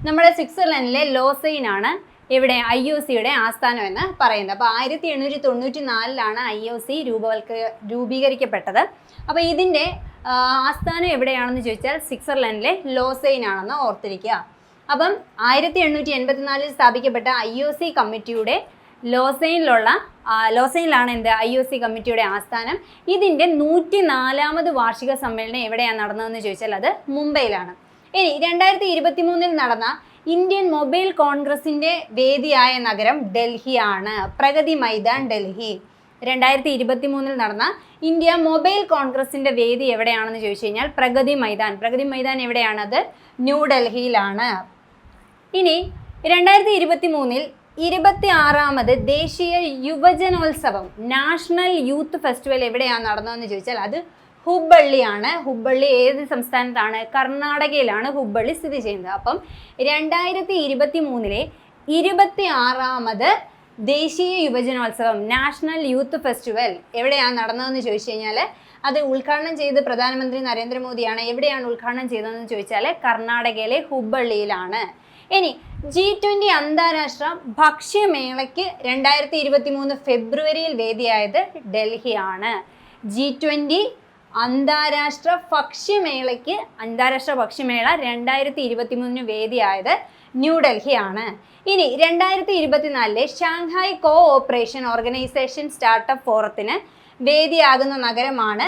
നമ്മുടെ സ്വിറ്റ്സർലൻഡിലെ ലോസൈൻ ആണ് ഇവിടെ IOCയുടെ ആസ്ഥാനം എന്ന് പറയുന്നത്. അപ്പോൾ 1894 IOC രൂപീകരിക്കപ്പെട്ടത്. അപ്പോൾ ഇതിൻ്റെ ആസ്ഥാനം എവിടെയാണെന്ന് ചോദിച്ചാൽ സ്വിറ്റ്സർലൻഡിലെ ലോസൈൻ ആണെന്ന് ഓർത്തിരിക്കുക. അപ്പം 1884 സ്ഥാപിക്കപ്പെട്ട IOC കമ്മിറ്റിയുടെ ലോസൈനിലാണ് IOC കമ്മിറ്റിയുടെ ആസ്ഥാനം. ഇതിൻ്റെ 104ാമത് വാർഷിക സമ്മേളനം എവിടെയാണ് നടന്നതെന്ന് ചോദിച്ചാൽ അത് മുംബൈയിലാണ്. ഇനി 2023 നടന്ന ഇന്ത്യൻ മൊബൈൽ കോൺഗ്രസിൻ്റെ വേദിയായ നഗരം ഡൽഹിയാണ്. പ്രഗതി മൈതാൻ, ഡൽഹി. 2023 നടന്ന ഇന്ത്യ മൊബൈൽ കോൺഗ്രസിൻ്റെ വേദി എവിടെയാണെന്ന് ചോദിച്ചു കഴിഞ്ഞാൽ പ്രഗതി മൈതാൻ എവിടെയാണത്? ന്യൂഡൽഹിയിലാണ്. ഇനി 2023 26ാമത് ദേശീയ യുവജനോത്സവം നാഷണൽ യൂത്ത് ഫെസ്റ്റിവൽ എവിടെയാണ് നടന്നതെന്ന് ചോദിച്ചാൽ അത് ഹുബ്ബള്ളിയാണ്. ഹുബ്ബള്ളി ഏത് സംസ്ഥാനത്താണ്? കർണാടകയിലാണ് ഹുബ്ബള്ളി സ്ഥിതി ചെയ്യുന്നത്. അപ്പം 2023 26ാമത് ദേശീയ യുവജനോത്സവം നാഷണൽ യൂത്ത് ഫെസ്റ്റിവൽ എവിടെയാണ് നടന്നതെന്ന് ചോദിച്ചു കഴിഞ്ഞാൽ അത് ഉദ്ഘാടനം ചെയ്ത് പ്രധാനമന്ത്രി നരേന്ദ്രമോദിയാണ്. എവിടെയാണ് ഉദ്ഘാടനം ചെയ്തതെന്ന് ചോദിച്ചാൽ കർണാടകയിലെ ഹുബ്ബള്ളിയിലാണ്. ഇനി G20 അന്താരാഷ്ട്ര ഭക്ഷ്യമേളയ്ക്ക് 2023 ഫെബ്രുവരിയിൽ വേദിയായത് ഡൽഹിയാണ്. G20 അന്താരാഷ്ട്ര ഭക്ഷ്യമേള 2023 വേദിയായത് ന്യൂഡൽഹിയാണ്. ഇനി 2024 Shanghai cooperation organisation startup ഫോറത്തിന് വേദിയാകുന്ന നഗരമാണ്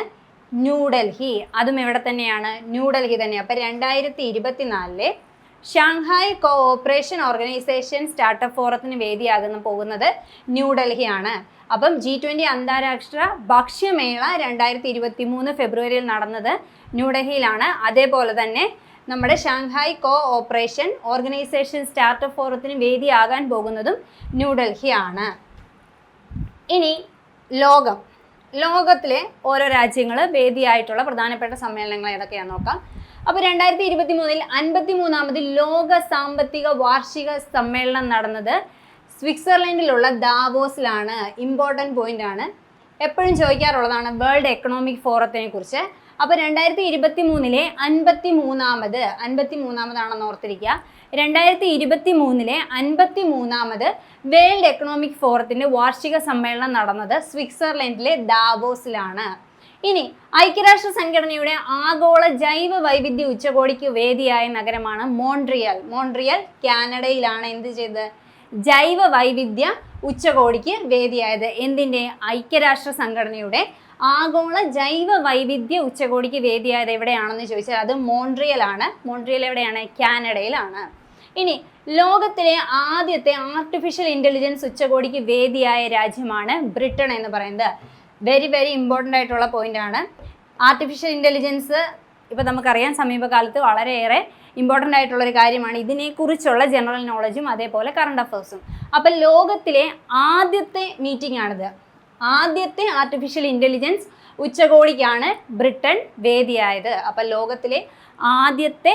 ന്യൂഡൽഹി. അതും എവിടെ തന്നെയാണ്? ന്യൂഡൽഹി തന്നെയാണ്. അപ്പോൾ 2024 Shanghai cooperation organisation startup ഫോറത്തിന് വേദിയാകുന്ന പോകുന്നത് ന്യൂഡൽഹിയാണ്. അപ്പം G20 അന്താരാഷ്ട്ര ഭക്ഷ്യമേള 2023 ഫെബ്രുവരിയിൽ നടന്നത് ന്യൂഡൽഹിയിലാണ്. അതേപോലെ തന്നെ നമ്മുടെ Shanghai cooperation organisation startup ഫോറത്തിന് വേദിയാകാൻ പോകുന്നതും ന്യൂഡൽഹിയാണ്. ഇനി ലോകത്തിലെ ഓരോ രാജ്യങ്ങൾ വേദിയായിട്ടുള്ള പ്രധാനപ്പെട്ട സമ്മേളനങ്ങൾ ഏതൊക്കെയാണെന്ന് നോക്കാം. അപ്പോൾ 2023 53ാമത് ലോക സാമ്പത്തിക വാർഷിക സമ്മേളനം നടന്നത് സ്വിറ്റ്സർലൻഡിലുള്ള ദാവോസിലാണ്. ഇമ്പോർട്ടൻറ്റ് പോയിന്റ് ആണ്, എപ്പോഴും ചോദിക്കാറുള്ളതാണ് വേൾഡ് എക്കണോമിക് ഫോറത്തിനെ കുറിച്ച്. അപ്പോൾ 2023 53ാമതാണെന്ന് ഓർത്തിരിക്കുക. 2023 53ാമത് വേൾഡ് എക്കണോമിക് ഫോറത്തിൻ്റെ വാർഷിക സമ്മേളനം നടന്നത് സ്വിറ്റ്സർലൻഡിലെ ദാവോസിലാണ്. ഇനി ഐക്യരാഷ്ട്ര സംഘടനയുടെ ആഗോള ജൈവ വൈവിധ്യ ഉച്ചകോടിക്ക് വേദിയായ നഗരമാണ് മോൺട്രിയൽ കാനഡയിലാണ് എന്ത് ചെയ്തത്? ജൈവ വൈവിധ്യ ഉച്ചകോടിക്ക് വേദിയായത്. എന്തിൻ്റെ? ഐക്യരാഷ്ട്ര സംഘടനയുടെ ആഗോള ജൈവ വൈവിധ്യ ഉച്ചകോടിക്ക് വേദിയായത് എവിടെയാണെന്ന് ചോദിച്ചാൽ അത് മോൺട്രിയലാണ്. മോൺട്രിയൽ എവിടെയാണ്? കാനഡയിലാണ്. ഇനി ലോകത്തിലെ ആദ്യത്തെ ആർട്ടിഫിഷ്യൽ ഇൻ്റലിജൻസ് ഉച്ചകോടിക്ക് വേദിയായ രാജ്യമാണ് ബ്രിട്ടൻ എന്ന് പറയുന്നത്. വെരി ഇമ്പോർട്ടൻ്റ് ആയിട്ടുള്ള പോയിന്റ് ആണ്. ആർട്ടിഫിഷ്യൽ ഇൻ്റലിജൻസ് ഇപ്പോൾ നമുക്കറിയാം സമീപകാലത്ത് വളരെയേറെ ഇമ്പോർട്ടൻ്റ് ആയിട്ടുള്ളൊരു കാര്യമാണ്. ഇതിനെക്കുറിച്ചുള്ള ജനറൽ നോളജും അതേപോലെ കറണ്ട് അഫയേഴ്സും. അപ്പം ലോകത്തിലെ ആദ്യത്തെ മീറ്റിംഗ് ആണിത്. ആദ്യത്തെ ആർട്ടിഫിഷ്യൽ ഇൻ്റലിജൻസ് ഉച്ചകോടിക്കാണ് ബ്രിട്ടൻ വേദിയായത്. അപ്പം ലോകത്തിലെ ആദ്യത്തെ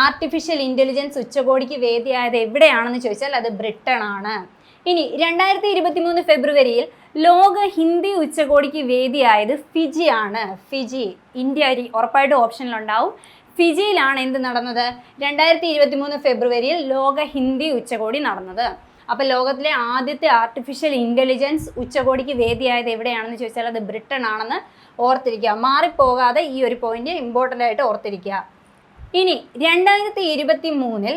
ആർട്ടിഫിഷ്യൽ ഇൻ്റലിജൻസ് ഉച്ചകോടിക്ക് വേദിയായത് എവിടെയാണെന്ന് ചോദിച്ചാൽ അത് ബ്രിട്ടൻ ആണ്. ഇനി 2023 ഫെബ്രുവരിയിൽ ലോക ഹിന്ദി ഉച്ചകോടിക്ക് വേദിയായത് ഫിജി ആണ്. ഫിജി, ഇന്ത്യ ഉറപ്പായിട്ടും ഓപ്ഷനിലുണ്ടാവും. ഫിജിയിലാണ് എന്ത് നടന്നത്? 2023 ഫെബ്രുവരിയിൽ ലോക ഹിന്ദി ഉച്ചകോടി നടന്നത്. അപ്പോൾ ലോകത്തിലെ ആദ്യത്തെ ആർട്ടിഫിഷ്യൽ ഇൻ്റലിജൻസ് ഉച്ചകോടിക്ക് വേദിയായത് എവിടെയാണെന്ന് ചോദിച്ചാൽ അത് ബ്രിട്ടൻ ആണെന്ന് ഓർത്തിരിക്കുക. മാറിപ്പോകാതെ ഈ ഒരു പോയിന്റ് ഇമ്പോർട്ടൻ്റ് ആയിട്ട് ഓർത്തിരിക്കുക. ഇനി 2023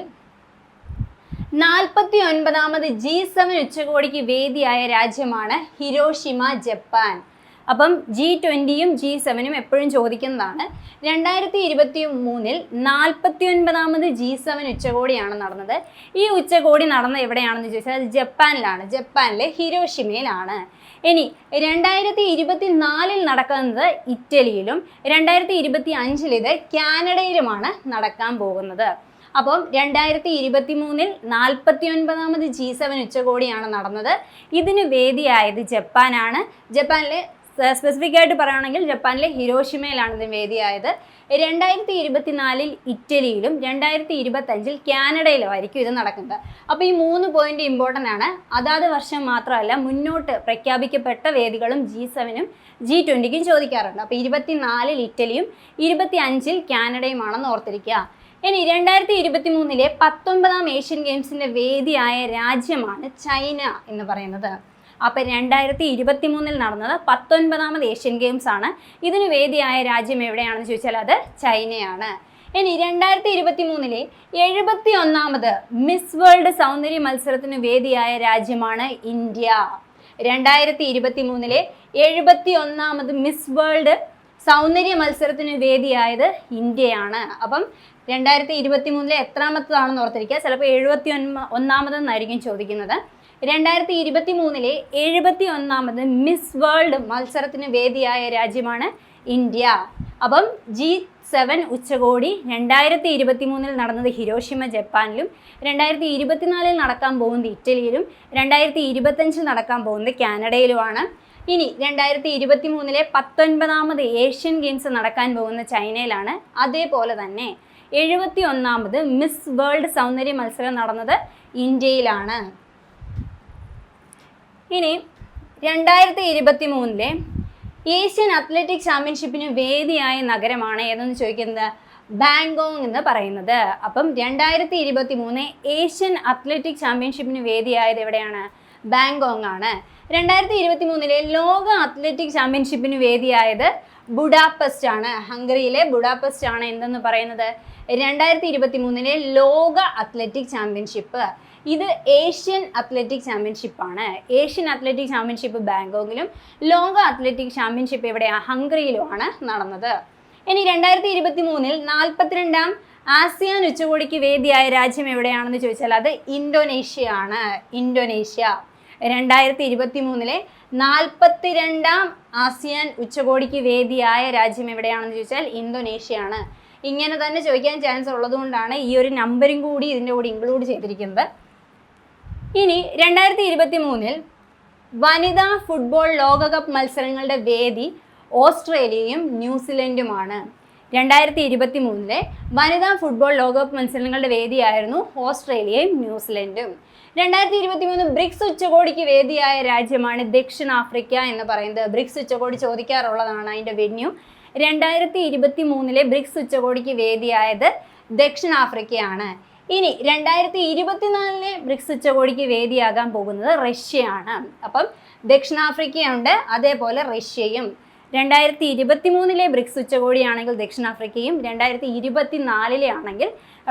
49ാമത് G7 ഉച്ചകോടിക്ക് വേദിയായ രാജ്യമാണ് ഹിരോഷിമ, ജപ്പാൻ. അപ്പം G20യും G7നും എപ്പോഴും ചോദിക്കുന്നതാണ്. 2023 49ാമത് G7 ഉച്ചകോടിയാണ് നടന്നത്. ഈ ഉച്ചകോടി നടന്ന എവിടെയാണെന്ന് ചോദിച്ചാൽ അത് ജപ്പാനിലാണ്. ജപ്പാനിലെ ഹിരോഷിമയിലാണ്. ഇനി 2024 നടക്കുന്നത് ഇറ്റലിയിലും 2025 ഇത് കാനഡയിലുമാണ് നടക്കാൻ പോകുന്നത്. അപ്പം 2023 49ാമത് G7 ഉച്ചകോടിയാണ് നടന്നത്. ഇതിന് വേദിയായത് ജപ്പാനാണ്. ജപ്പാനിലെ സ്പെസിഫിക് ആയിട്ട് പറയുകയാണെങ്കിൽ ജപ്പാനിലെ ഹിരോഷിമയിലാണ് ഇതിന് വേദിയായത്. 2024 ഇറ്റലിയിലും 2025 കാനഡയിലും ആയിരിക്കും ഇത് നടക്കുന്നത്. അപ്പോൾ ഈ 3 പോയിന്റ് ഇമ്പോർട്ടൻ്റ് ആണ്. അതാത് വർഷം മാത്രമല്ല, മുന്നോട്ട് പ്രഖ്യാപിക്കപ്പെട്ട വേദികളും G7നും G20ക്കും ചോദിക്കാറുണ്ട്. അപ്പോൾ 24 ഇറ്റലിയും 25 കാനഡയുമാണെന്ന് ഓർത്തിരിക്കുക. ഇനി 2023 19ാം ഏഷ്യൻ ഗെയിംസിൻ്റെ വേദിയായ രാജ്യമാണ് ചൈന എന്ന് പറയുന്നത്. അപ്പോൾ 2023 നടന്നത് 19ാമത് ഏഷ്യൻ ഗെയിംസ് ആണ്. ഇതിന് വേദിയായ രാജ്യം എവിടെയാണെന്ന് ചോദിച്ചാൽ അത് ചൈനയാണ്. ഇനി 2023 71ാമത് മിസ് വേൾഡ് സൗന്ദര്യ മത്സരത്തിന് വേദിയായ രാജ്യമാണ് ഇന്ത്യ. 2023 71ാമത് മിസ് വേൾഡ് സൗന്ദര്യ മത്സരത്തിന് വേദിയായത് ഇന്ത്യയാണ്. അപ്പം 2023 എത്രാമത്തതാണെന്ന് ഓർത്തിരിക്കുക. ചിലപ്പോൾ 71ാമതെന്നായിരിക്കും ചോദിക്കുന്നത്. 2023 71ാമത് മിസ് വേൾഡ് മത്സരത്തിന് വേദിയായ രാജ്യമാണ് ഇന്ത്യ. അപ്പം G7 ഉച്ചകോടി 2023 നടന്നത് ഹിരോഷിമ, ജപ്പാനിലും 2024 നടക്കാൻ പോകുന്നത് ഇറ്റലിയിലും 2025 നടക്കാൻ പോകുന്നത് കാനഡയിലുമാണ്. ഇനി 2023 19ാമത് ഏഷ്യൻ ഗെയിംസ് നടക്കാൻ പോകുന്ന ചൈനയിലാണ്. അതേപോലെ തന്നെ 71ാമത് മിസ് വേൾഡ് സൗന്ദര്യ മത്സരം നടന്നത് ഇന്ത്യയിലാണ്. ഇനി 2023 ഏഷ്യൻ അത്ലറ്റിക് ചാമ്പ്യൻഷിപ്പിന് വേദിയായ നഗരമാണ് ഏതെന്ന് ചോദിക്കുന്നത് ബാങ്കോങ് എന്ന് പറയുന്നത്. അപ്പം 2023 ഏഷ്യൻ അത്ലറ്റിക് ചാമ്പ്യൻഷിപ്പിന് വേദിയായത് എവിടെയാണ്? ബാങ്കോങ് ആണ്. 2023 ലോക അത്ലറ്റിക് ചാമ്പ്യൻഷിപ്പിന് വേദിയായത് ബുഡാപെസ്റ്റ് ആണ്. ഹംഗറിയിലെ ബുഡാപെസ്റ്റ് ആണ് എന്തെന്ന് പറയുന്നത് 2023 ലോക അത്ലറ്റിക് ചാമ്പ്യൻഷിപ്പ്. ഇത് ഏഷ്യൻ അത്ലറ്റിക് ചാമ്പ്യൻഷിപ്പാണ്. ഏഷ്യൻ അത്ലറ്റിക് ചാമ്പ്യൻഷിപ്പ് ബാങ്കോങ്ങിലും ലോക അത്ലറ്റിക് ചാമ്പ്യൻഷിപ്പ് എവിടെയാണ്? ഹംഗറിയിലുമാണ് നടന്നത്. ഇനി 2023 42ാം ആസിയാൻ ഉച്ചകോടിക്ക് വേദിയായ രാജ്യം എവിടെയാണെന്ന് ചോദിച്ചാൽ അത് ഇന്തോനേഷ്യ ആണ്. ഇന്തോനേഷ്യ. 2023 42ാം ആസിയാൻ ഉച്ചകോടിക്ക് വേദിയായ രാജ്യം എവിടെയാണെന്ന് ചോദിച്ചാൽ ഇന്തോനേഷ്യയാണ്. ഇങ്ങനെ തന്നെ ചോദിക്കാൻ ചാൻസ് ഉള്ളതുകൊണ്ടാണ് ഈ ഒരു നമ്പറും കൂടി ഇതിൻ്റെ കൂടെ ഇൻക്ലൂഡ് ചെയ്തിരിക്കുന്നത്. ഇനി 2023 വനിതാ ഫുട്ബോൾ ലോകകപ്പ് മത്സരങ്ങളുടെ വേദി ഓസ്ട്രേലിയയും ന്യൂസിലൻഡുമാണ്. 2023 വനിതാ ഫുട്ബോൾ ലോകകപ്പ് മത്സരങ്ങളുടെ വേദിയായിരുന്നു ഓസ്ട്രേലിയയും ന്യൂസിലൻഡും. 2023 ബ്രിക്സ് ഉച്ചകോടിക്ക് വേദിയായ രാജ്യമാണ് ദക്ഷിണാഫ്രിക്ക എന്ന് പറയുന്നത്. ബ്രിക്സ് ഉച്ചകോടി ചോദിക്കാറുള്ളതാണ് അതിൻ്റെ വെന്യൂ. 2023 ബ്രിക്സ് ഉച്ചകോടിക്ക് വേദിയായത് ദക്ഷിണാഫ്രിക്കയാണ്. ഇനി 2024 ബ്രിക്സ് ഉച്ചകോടിക്ക് വേദിയാകാൻ പോകുന്നത് റഷ്യയാണ്. അപ്പം ദക്ഷിണാഫ്രിക്കയുണ്ട്, അതേപോലെ റഷ്യയും. 2023 ബ്രിക്സ് ഉച്ചകോടിയാണെങ്കിൽ ദക്ഷിണാഫ്രിക്കയും 2024 ആണെങ്കിൽ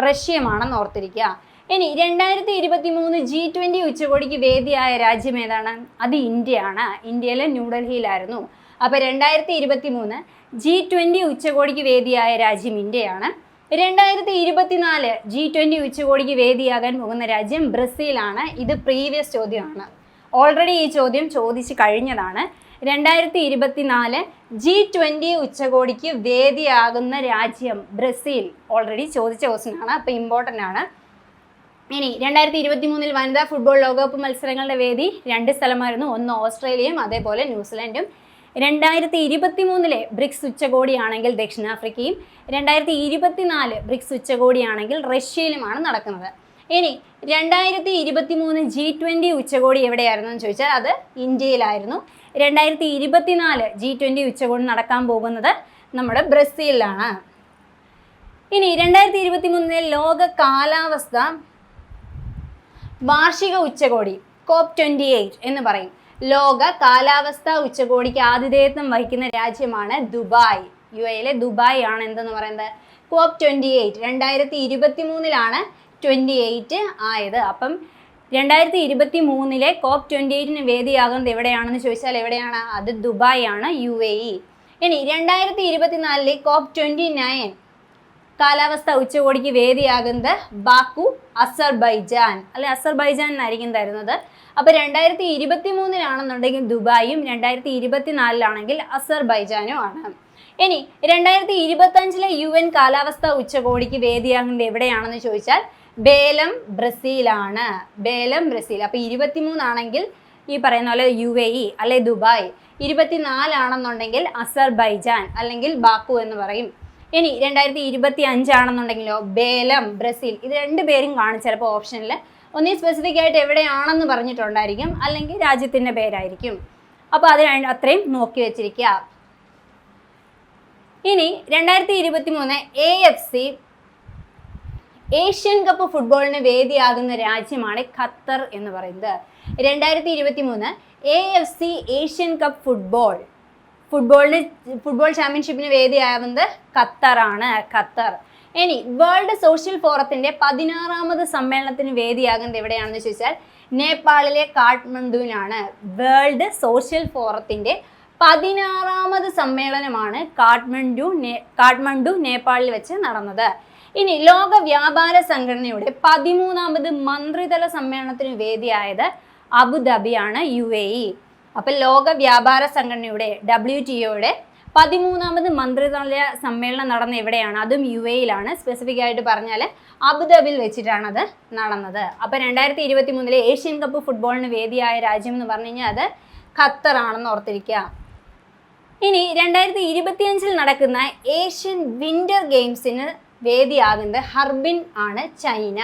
റഷ്യയുമാണെന്ന് ഓർത്തിരിക്കുക. ഇനി 2023 G20 ഉച്ചകോടിക്ക് വേദിയായ രാജ്യം ഏതാണ്? അത് ഇന്ത്യയാണ്. ഇന്ത്യയിലെ ന്യൂഡൽഹിയിലായിരുന്നു. അപ്പോൾ 2023 G20 ഉച്ചകോടിക്ക് വേദിയായ രാജ്യം ഇന്ത്യയാണ്. 2024 G20 ഉച്ചകോടിക്ക് വേദിയാകാൻ പോകുന്ന രാജ്യം ബ്രസീലാണ്. ഇത് പ്രീവിയസ് ചോദ്യമാണ്. ഓൾറെഡി ഈ ചോദ്യം ചോദിച്ചു കഴിഞ്ഞതാണ്. 2024 G20 ഉച്ചകോടിക്ക് വേദിയാകുന്ന രാജ്യം ബ്രസീൽ. ഓൾറെഡി ചോദിച്ച ക്വസ്റ്റ്യനാണ്, അപ്പോൾ ഇമ്പോർട്ടൻ്റ് ആണ്. ഇനി 2023 വനിതാ ഫുട്ബോൾ ലോകകപ്പ് മത്സരങ്ങളുടെ വേദി 2 സ്ഥലമായിരുന്നു. ഒന്ന് ഓസ്ട്രേലിയയും അതേപോലെ ന്യൂസിലൻഡും. 2023 ബ്രിക്സ് ഉച്ചകോടിയാണെങ്കിൽ ദക്ഷിണാഫ്രിക്കയും, 2024 ബ്രിക്സ് ഉച്ചകോടിയാണെങ്കിൽ റഷ്യയിലുമാണ് നടക്കുന്നത്. ഇനി 2023 G20 ഉച്ചകോടി എവിടെയായിരുന്നു എന്ന് ചോദിച്ചാൽ അത് ഇന്ത്യയിലായിരുന്നു. 2024 G20 ഉച്ചകോടി നടക്കാൻ പോകുന്നത് നമ്മുടെ ബ്രസീലിലാണ്. ഇനി 2023 ലോക കാലാവസ്ഥ വാർഷിക ഉച്ചകോടി COP28 എന്ന് പറയും. ലോക കാലാവസ്ഥാ ഉച്ചകോടിക്ക് ആതിഥേയത്വം വഹിക്കുന്ന രാജ്യമാണ് ദുബായ്. UAE ദുബായ് ആണ് എന്തെന്ന് പറയുന്നത് COP28. 2023 28 ആയത്. അപ്പം 2023 COP28 വേദിയാകുന്നത് എവിടെയാണെന്ന് ചോദിച്ചാൽ എവിടെയാണ്? അത് ദുബായ് ആണ്, UAE. ഇനി 2024 COP29 കാലാവസ്ഥ ഉച്ചകോടിക്ക് വേദിയാകുന്നത് ബാക്കു, അസർബൈജാൻ. അല്ലെ, അസർബൈജാൻ എന്നായിരിക്കും തരുന്നത്. അപ്പോൾ 2023 ദുബായും 2024 അസർബൈജാനും ആണ്. ഇനി 2025 UN കാലാവസ്ഥ ഉച്ചകോടിക്ക് വേദിയാകുന്നത് എവിടെയാണെന്ന് ചോദിച്ചാൽ ബേലം, ബ്രസീലാണ്. ബേലം, ബ്രസീൽ. അപ്പോൾ 23 ഈ പറയുന്ന പോലെ UAE അല്ലെ ദുബായ്, 24 അസർബൈജാൻ അല്ലെങ്കിൽ ബാക്കു എന്ന് പറയും. ഇനി 2025 ബേലം, ബ്രസീൽ. ഇത് രണ്ടുപേരും കാണും ചിലപ്പോൾ ഓപ്ഷനിൽ. ഒന്നീ സ്പെസിഫിക് ആയിട്ട് എവിടെയാണെന്ന് പറഞ്ഞിട്ടുണ്ടായിരിക്കും, അല്ലെങ്കിൽ രാജ്യത്തിൻ്റെ പേരായിരിക്കും. അപ്പോൾ അത് അത്രയും നോക്കി വെച്ചിരിക്കുക. ഇനി 2023 AFC ഏഷ്യൻ കപ്പ് ഫുട്ബോളിന് വേദിയാകുന്ന രാജ്യമാണ് ഖത്തർ എന്ന് പറയുന്നത്. 2023 AFC ഏഷ്യൻ കപ്പ് ഫുട്ബോൾ ചാമ്പ്യൻഷിപ്പിന് വേദിയാകുന്നത് ഖത്തറാണ്, ഖത്തർ. ഇനി വേൾഡ് സോഷ്യൽ ഫോറത്തിൻ്റെ 16ാമത് സമ്മേളനത്തിന് വേദിയാകുന്നത് എവിടെയാണെന്ന് ചോദിച്ചാൽ നേപ്പാളിലെ കാഠ്മണ്ഡുവിലാണ്. വേൾഡ് സോഷ്യൽ ഫോറത്തിൻ്റെ 16ാമത് സമ്മേളനമാണ് കാഠ്മണ്ഡു നേപ്പാളിൽ വെച്ച് നടന്നത്. ഇനി ലോക വ്യാപാര സംഘടനയുടെ 13ാമത് മന്ത്രിതല സമ്മേളനത്തിന് വേദിയായത് അബുദാബിയാണ്, UAE. അപ്പം ലോക വ്യാപാര സംഘടനയുടെ WTOയുടെ 13ാമത് മന്ത്രിതല സമ്മേളനം നടന്ന എവിടെയാണ്? അതും UAE സ്പെസിഫിക് ആയിട്ട് പറഞ്ഞാൽ അബുദാബിയിൽ വെച്ചിട്ടാണ് അത് നടന്നത്. അപ്പോൾ 2023 ഏഷ്യൻ കപ്പ് ഫുട്ബോളിന് വേദിയായ രാജ്യം എന്ന് പറഞ്ഞു കഴിഞ്ഞാൽ അത് ഖത്തർ ആണെന്ന് ഓർത്തിരിക്കുക. ഇനി 2025 നടക്കുന്ന ഏഷ്യൻ വിന്റർ ഗെയിംസിന് വേദിയാകുന്നത് ഹർബിൻ ആണ്, ചൈന.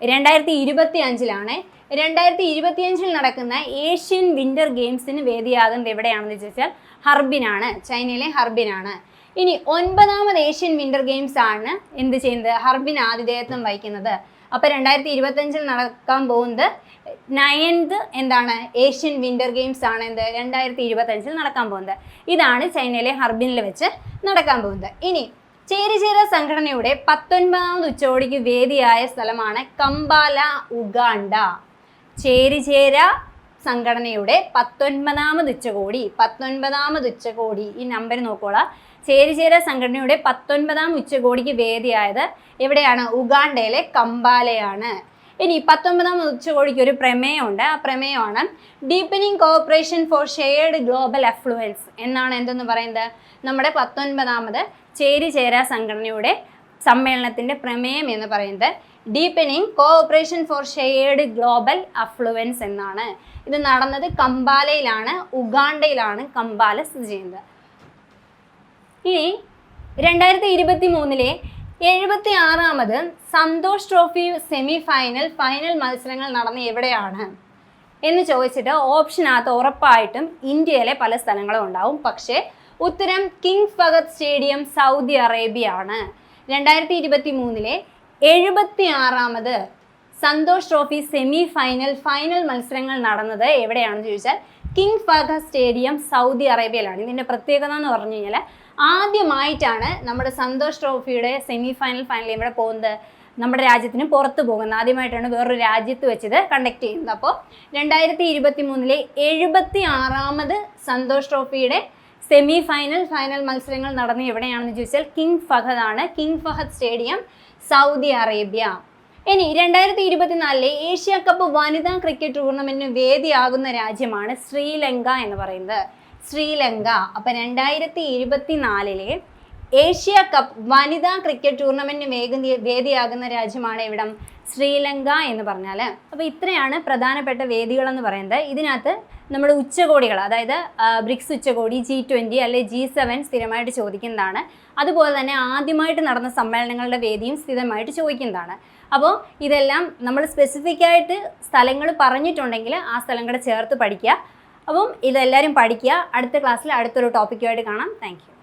2025 2025 നടക്കുന്ന ഏഷ്യൻ വിന്റർ ഗെയിംസിന് വേദിയാകുന്നത് എവിടെയാണെന്ന് ചോദിച്ചാൽ ഹർബിനാണ്, ചൈനയിലെ ഹർബിനാണ്. ഇനി 9ാമത് ഏഷ്യൻ വിന്റർ ഗെയിംസ് ആണ് എന്ത് ചെയ്യുന്നത്? ഹർബിൻ ആതിഥേയത്വം വഹിക്കുന്നത്. അപ്പോൾ 2025 നടക്കാൻ പോകുന്നത് 9th ഏഷ്യൻ വിന്റർ ഗെയിംസ് ആണ് എന്ത് 2025 നടക്കാൻ പോകുന്നത്. ഇതാണ് ചൈനയിലെ ഹർബിനിൽ വെച്ച് നടക്കാൻ പോകുന്നത്. ഇനി ചേരിചേര സംഘടനയുടെ 19ാമത് ഉച്ചകോടിക്ക് വേദിയായ സ്ഥലമാണ് കമ്പാല, ഉഗാണ്ട. ചേരിചേര സംഘടനയുടെ 19ാമത് ഉച്ചകോടി ഈ നമ്പർ നോക്കോളാം. ചേരിചേര സംഘടനയുടെ 19ാം ഉച്ചകോടിക്ക് വേദിയായത് എവിടെയാണ്? ഉഗാണ്ടയിലെ കമ്പാലയാണ്. ഇനി 19ാം ഉച്ചകോടിക്ക് ഒരു പ്രമേയമുണ്ട്. ആ പ്രമേയമാണ് deepening cooperation for shared global affluence എന്നാണ് എന്തെന്ന് പറയുന്നത്. നമ്മുടെ 19ാമത് ചേരിചേര സംഘടനയുടെ സമ്മേളനത്തിൻ്റെ പ്രമേയം എന്ന് പറയുന്നത് deepening cooperation for shared global affluence എന്നാണ്. ഇത് നടന്നത് കമ്പാലയിലാണ്, ഉഗാണ്ടയിലാണ് കമ്പാല സ്ഥിതി ചെയ്യുന്നത്. ഇനി 2023 76ാമത് സന്തോഷ് ട്രോഫി ഫൈനൽ മത്സരങ്ങൾ നടന്ന എവിടെയാണ് എന്ന് ചോദിച്ചിട്ട് ഓപ്ഷനകത്ത് ഉറപ്പായിട്ടും ഇന്ത്യയിലെ പല സ്ഥലങ്ങളും ഉണ്ടാവും. പക്ഷേ ഉത്തരം King Fahd Stadium, Saudi Arabia ആണ്. 2023 76ാമത് സന്തോഷ് ട്രോഫി ഫൈനൽ മത്സരങ്ങൾ നടന്നത് എവിടെയാണെന്ന് ചോദിച്ചാൽ കിങ് ഫഹദ് സ്റ്റേഡിയം, സൗദി അറേബ്യയിലാണ്. ഇതിൻ്റെ പ്രത്യേകത എന്ന് പറഞ്ഞു കഴിഞ്ഞാൽ ആദ്യമായിട്ടാണ് നമ്മുടെ സന്തോഷ് ട്രോഫിയുടെ ഫൈനൽ ഇവിടെ പോകുന്നത്, നമ്മുടെ രാജ്യത്തിന് പുറത്ത് പോകുന്നത്. ആദ്യമായിട്ടാണ് വേറൊരു രാജ്യത്ത് വെച്ചത് കണ്ടക്ട് ചെയ്യുന്നത്. അപ്പോൾ 2023 76ാമത് സന്തോഷ് ട്രോഫിയുടെ ഫൈനൽ മത്സരങ്ങൾ നടന്ന എവിടെയാണെന്ന് ചോദിച്ചാൽ കിങ് ഫഹദ് ആണ്, King Fahd Stadium, Saudi Arabia. ഇനി 2024 ഏഷ്യ കപ്പ് വനിതാ ക്രിക്കറ്റ് ടൂർണമെന്റിന് വേദിയാകുന്ന രാജ്യമാണ് ശ്രീലങ്ക എന്ന് പറയുന്നത്. ശ്രീലങ്ക. അപ്പം 2024 ഏഷ്യ കപ്പ് വനിതാ ക്രിക്കറ്റ് ടൂർണമെൻറ്റിന് വേദിയാകുന്ന രാജ്യമാണ് എവിടം? ശ്രീലങ്ക എന്ന് പറഞ്ഞാൽ. അപ്പോൾ ഇത്രയാണ് പ്രധാനപ്പെട്ട വേദികളെന്ന് പറയുന്നത്. ഇതിനകത്ത് നമ്മുടെ ഉച്ചകോടികൾ, അതായത് ബ്രിക്സ് ഉച്ചകോടി, G20 അല്ലെ G7 സ്ഥിരമായിട്ട് ചോദിക്കുന്നതാണ്. അതുപോലെ തന്നെ ആദ്യമായിട്ട് നടന്ന സമ്മേളനങ്ങളുടെ വേദിയും സ്ഥിരമായിട്ട് ചോദിക്കുന്നതാണ്. അപ്പോൾ ഇതെല്ലാം നമ്മൾ സ്പെസിഫിക് ആയിട്ട് സ്ഥലങ്ങൾ പറഞ്ഞിട്ടുണ്ടെങ്കിൽ ആ സ്ഥലങ്ങൾ ചേർത്ത് പഠിക്കുക. അപ്പം ഇതെല്ലാവരും പഠിക്കുക. അടുത്ത ക്ലാസ്സിൽ അടുത്തൊരു ടോപ്പിക്കുമായിട്ട് കാണാം. Thank you.